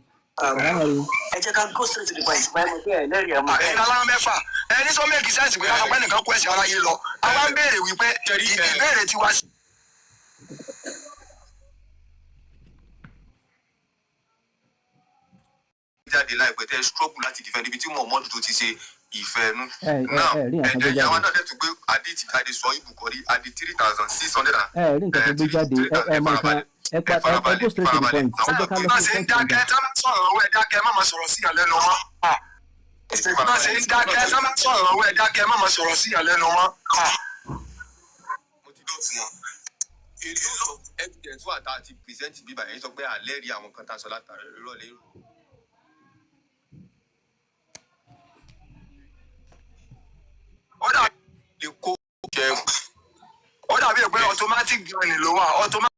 ẹ jẹ́ ká go straight to the point báyìí mọ̀ pé ẹ̀ lẹ́rìí ẹ̀ mọ̀. ẹ̀yin aláwọ̀ mẹ́fà ẹni tó mẹ́kì sẹ́ǹsì pé ọgbẹ́ nìkan kú ẹ̀sìn aráyé lọ àwa ń béèrè wípé ìbéèrè tiwa. jáde láìpẹ́ tẹ́ struggle láti defend ibi tí Muhammadu tó ti ṣe ìfẹ́ nu. ẹ̀ẹ́dẹ̀ yàwọn náà dẹ̀ tún gbé àdìtì jáde sọ ibùkọ́rí àdì 3,600. rí nǹkan tó gbé jáde mọ nǹkan ẹ go straight to the point. má ṣe ń dákẹ́ tá máa sọ̀rọ̀ ọwọ́ ẹ̀ dákẹ́ má máa sọ̀rọ̀ síyàn lẹ́nu wọn. má ṣe ń dákẹ́ tá máa sọ̀rọ̀ ọwọ́ ẹ̀ dákẹ́ má máa sọ̀rọ̀ síyàn lẹ́nu wọn. mo ti dọ̀ fún wọn. èdè of evidence wà tá a ti present bíbá yẹn sọ pé àlẹ́ rí àwọn kan tá a sọ látàrí ìrọ̀lẹ́ ìrù. ó dàbí pé automatic join ló wà automatic.